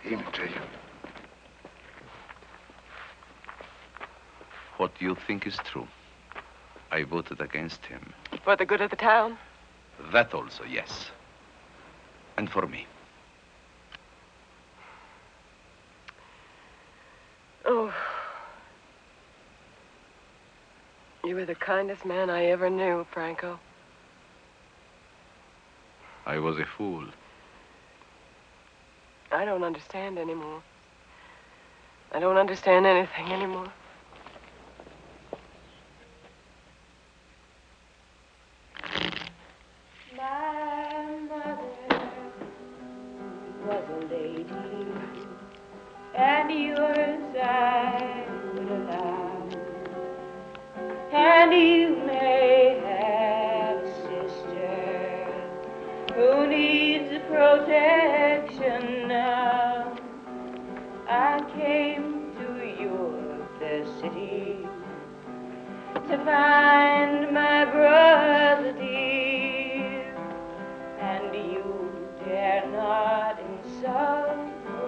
Evening to you. What you think is true. I voted against him. For the good of the town? That also, yes. And for me. Oh. You were the kindest man I ever knew, Franco. I was a fool. I don't understand anymore. I don't understand anything anymore. My mother was a lady, and yours I would allow. And you may have a sister who needs protection now. I came to your fair city to find my brother dear, and you dare not insult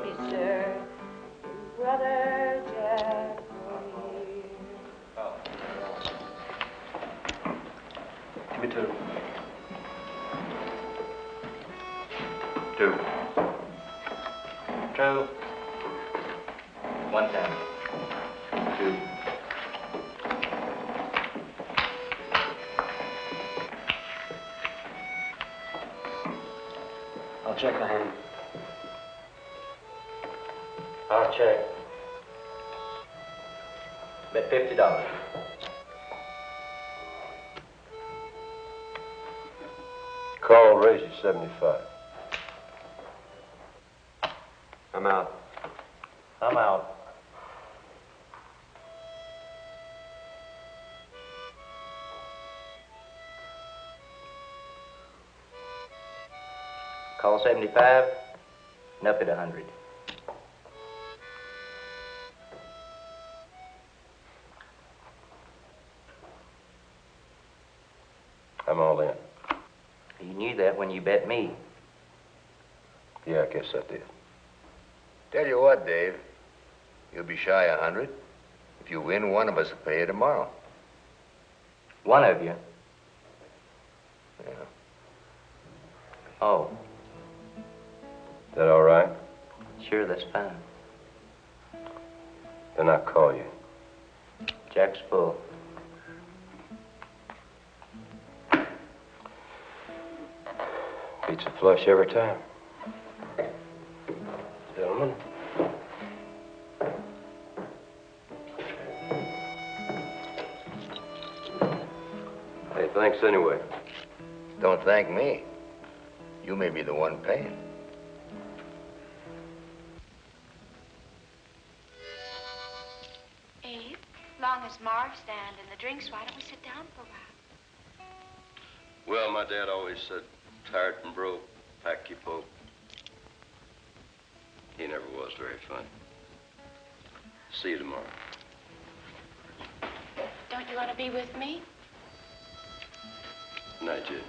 me, sir, brother Jack. Give me two. Two. 110. 2. I'll check the hand. I'll check. Bet $50. Carl raise you 75. I'm out. I'm out. Call 75, and up at 100. I'm all in. You knew that when you bet me. Yeah, I guess I did. Tell you what, Dave. You'll be shy 100. If you win, one of us will pay you tomorrow. One of you? Yeah. Oh. Is that all right? Sure, that's fine. Then I'll call you. Jack's full. Beats a flush every time. Gentlemen. Hey, thanks anyway. Don't thank me. You may be the one paying. Abe, long as Marv's stand and the drinks, why don't we sit down for a while? Well, my dad always said, tired and broke, pack your poke. He never was very funny. See you tomorrow. Don't you want to be with me? Night, Jed.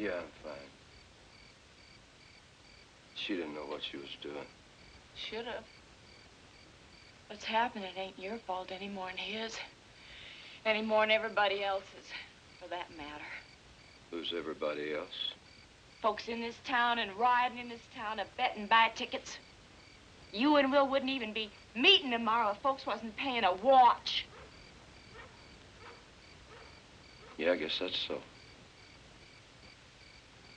Yeah, I'm fine. She didn't know what she was doing. Should have. What's happening ain't your fault any more than his. Any more than everybody else's, for that matter. Who's everybody else? Folks in this town and riding in this town are betting buy tickets. You and Will wouldn't even be meeting tomorrow if folks wasn't paying a watch. Yeah, I guess that's so.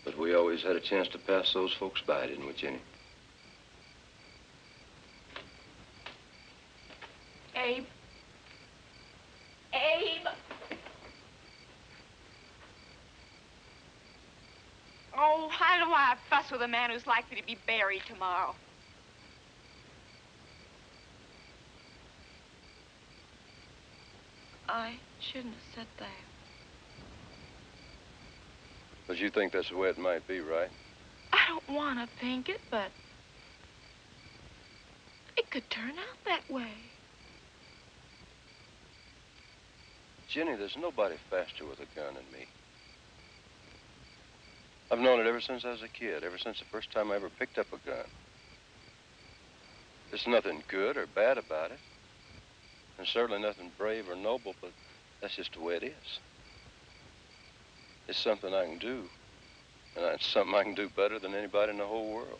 But we always had a chance to pass those folks by, didn't we, Jenny? Abe. Abe! Oh, I don't want to fuss with a man who's likely to be buried tomorrow. I shouldn't have said that. But you think that's the way it might be, right? I don't want to think it, but it could turn out that way. Jenny, there's nobody faster with a gun than me. I've known it ever since I was a kid, ever since the first time I ever picked up a gun. There's nothing good or bad about it. And certainly nothing brave or noble, but that's just the way it is. It's something I can do. And it's something I can do better than anybody in the whole world.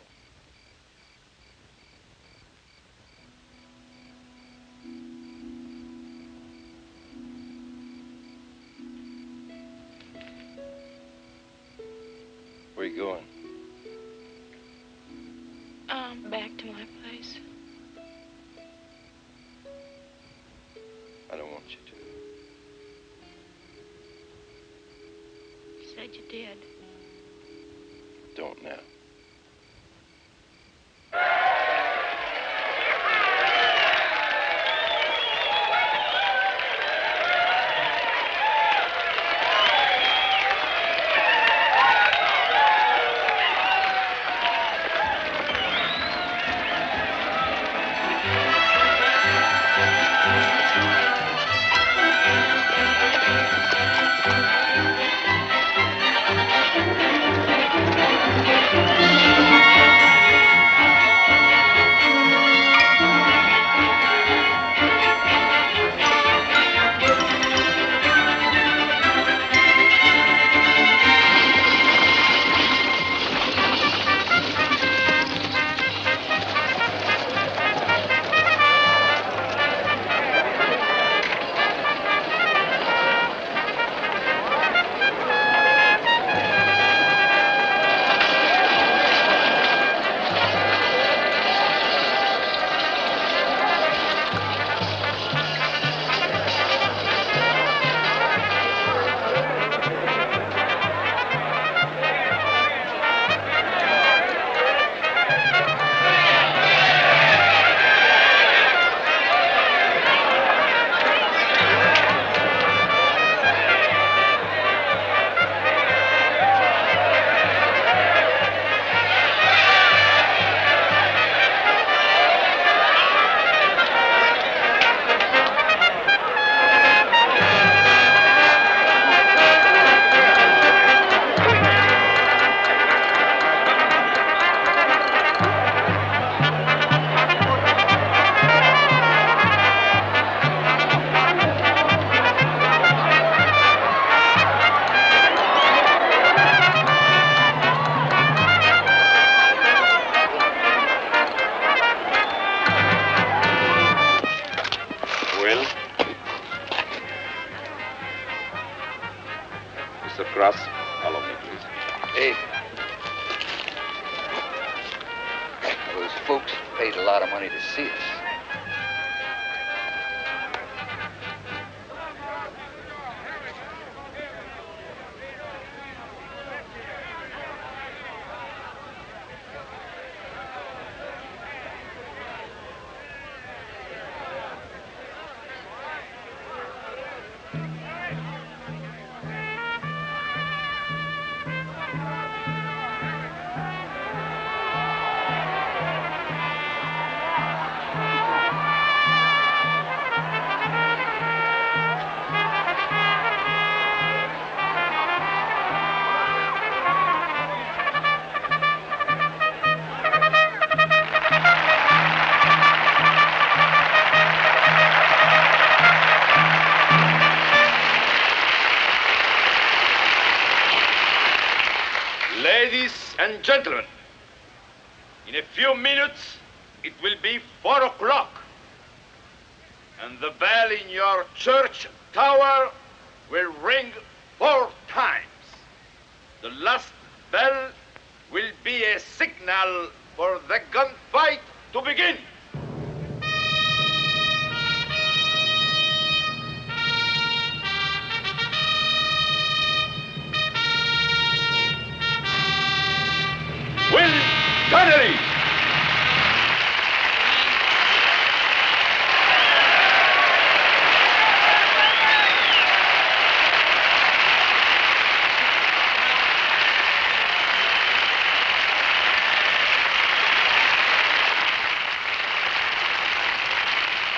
Where you going? Back to my place. I don't want you to. You said you did. Don't now. Mr. Cross, follow me, please. Hey. Those folks paid a lot of money to see us. Ladies and gentlemen, in a few minutes, it will be 4 o'clock. And the bell in your church tower will ring 4 times. The last bell will be a signal for the gunfight to begin. Will Connery!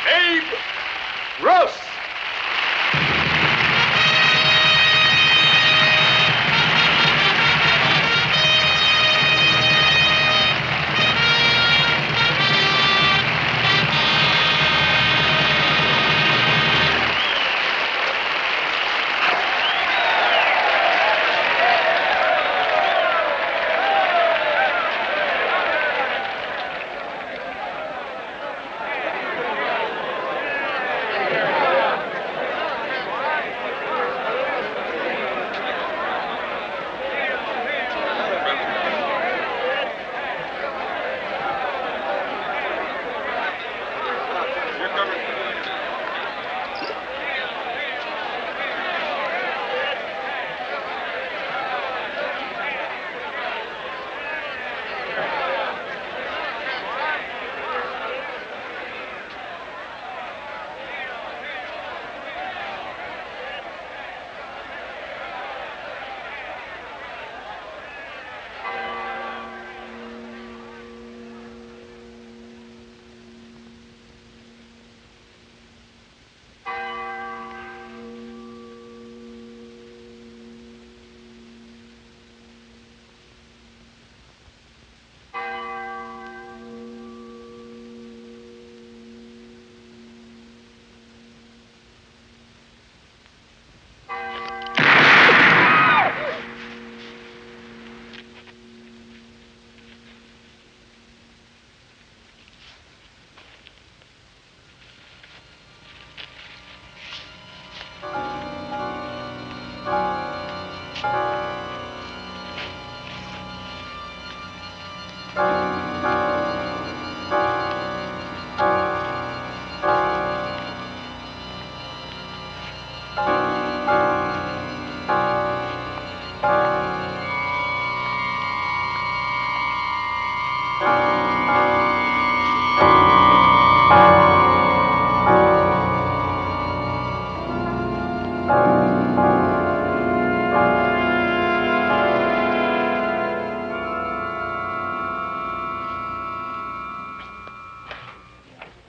Abe Ross!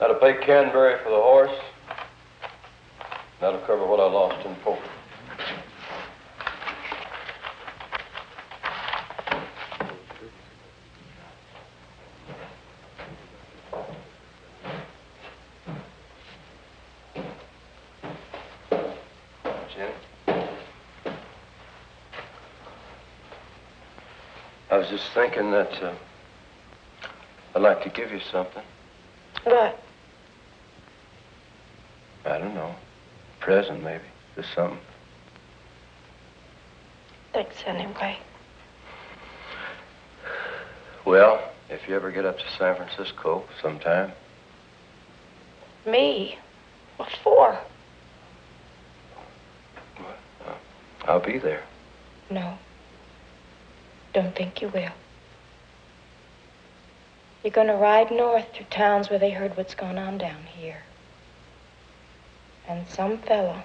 That'll pay Canberry for the horse. That'll cover what I lost in poker. Jenny? I was just thinking that I'd like to give you something. What? I don't know. Present, maybe. Just something. Thanks anyway. Well, if you ever get up to San Francisco sometime. Me? What for? I'll be there. No. Don't think you will. You're gonna ride north through towns where they heard what's going on down here. And some fella,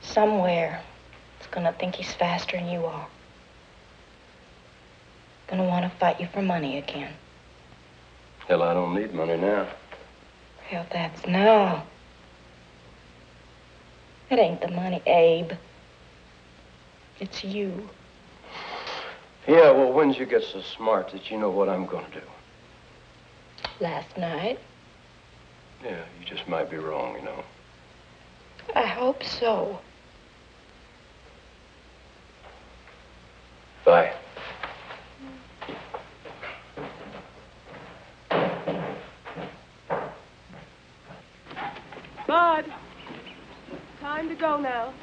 somewhere, is gonna think he's faster than you are. Gonna want to fight you for money again. Hell, I don't need money now. Well, that's now. It ain't the money, Abe. It's you. Yeah, well, when'd you get so smart that you know what I'm gonna do? Last night. Yeah, you just might be wrong, you know. I hope so. Bye. Bud, time to go now.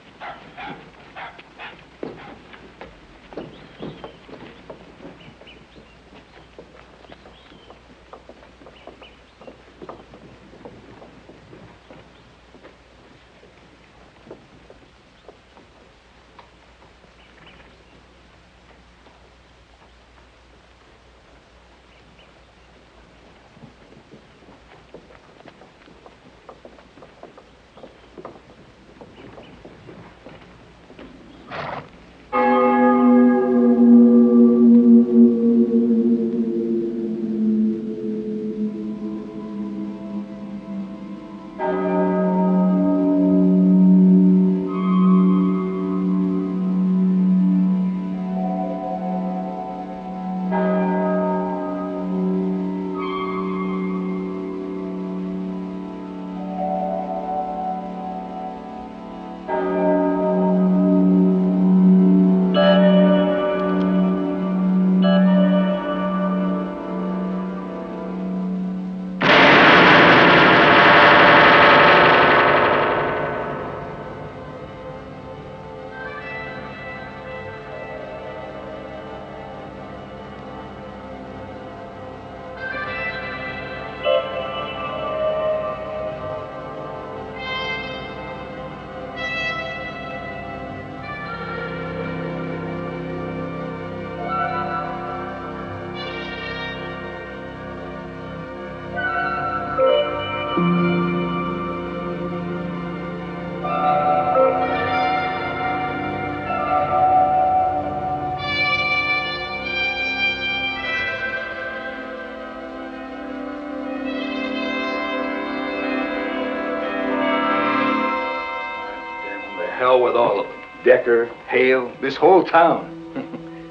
Hell with all of them. Decker, Hale, this whole town.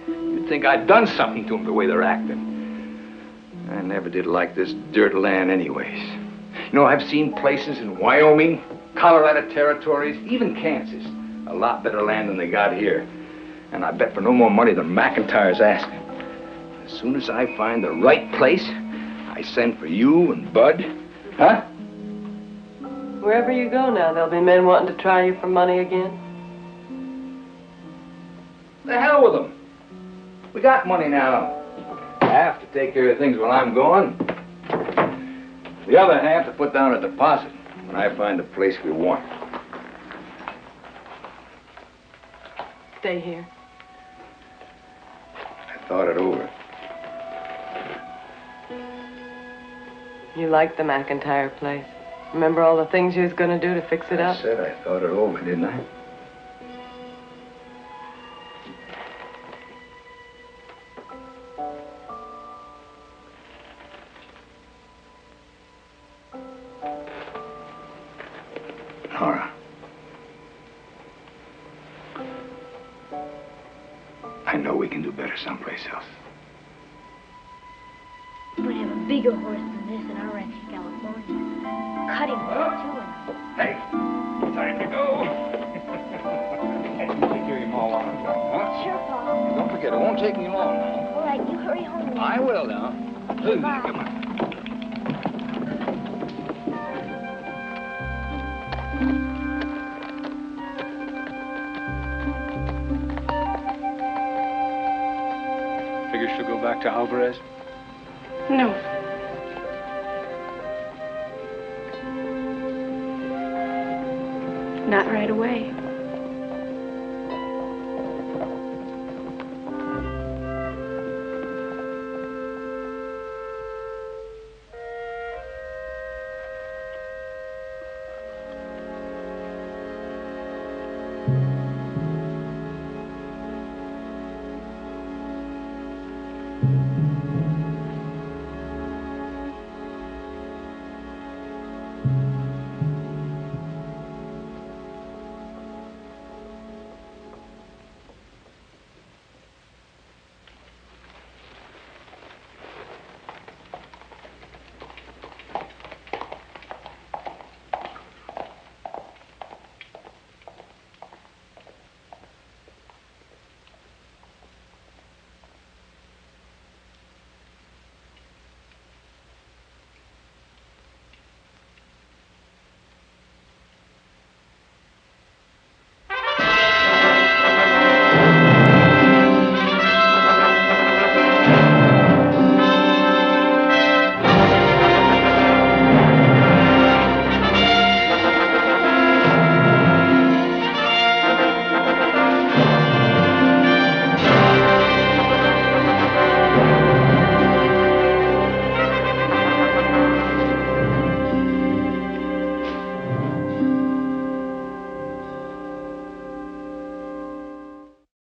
You'd think I'd done something to them the way they're acting. I never did like this dirt land anyways. You know, I've seen places in Wyoming, Colorado territories, even Kansas. A lot better land than they got here. And I bet for no more money than McIntyre's asking. As soon as I find the right place, I send for you and Bud. Huh? Wherever you go now, there'll be men wanting to try you for money again. The hell with them. We got money now. Half to take care of things while I'm gone. The other half to put down a deposit when I find the place we want. Stay here. I thought it over. You liked the McIntyre place. Remember all the things you was going to do to fix it up? I said I thought it over, didn't I? Nora. I know we can do better someplace else. We would have a bigger horse than this in our ranch in California. Cutting horse, too. Hey, time to go. Take care of your ma while I'm gone, huh? Sure, Pa. Don't forget, it won't take me long now. All right, you hurry home. I will now. Bye. Come on. Figure she'll go back to Alvarez? No. Not right away.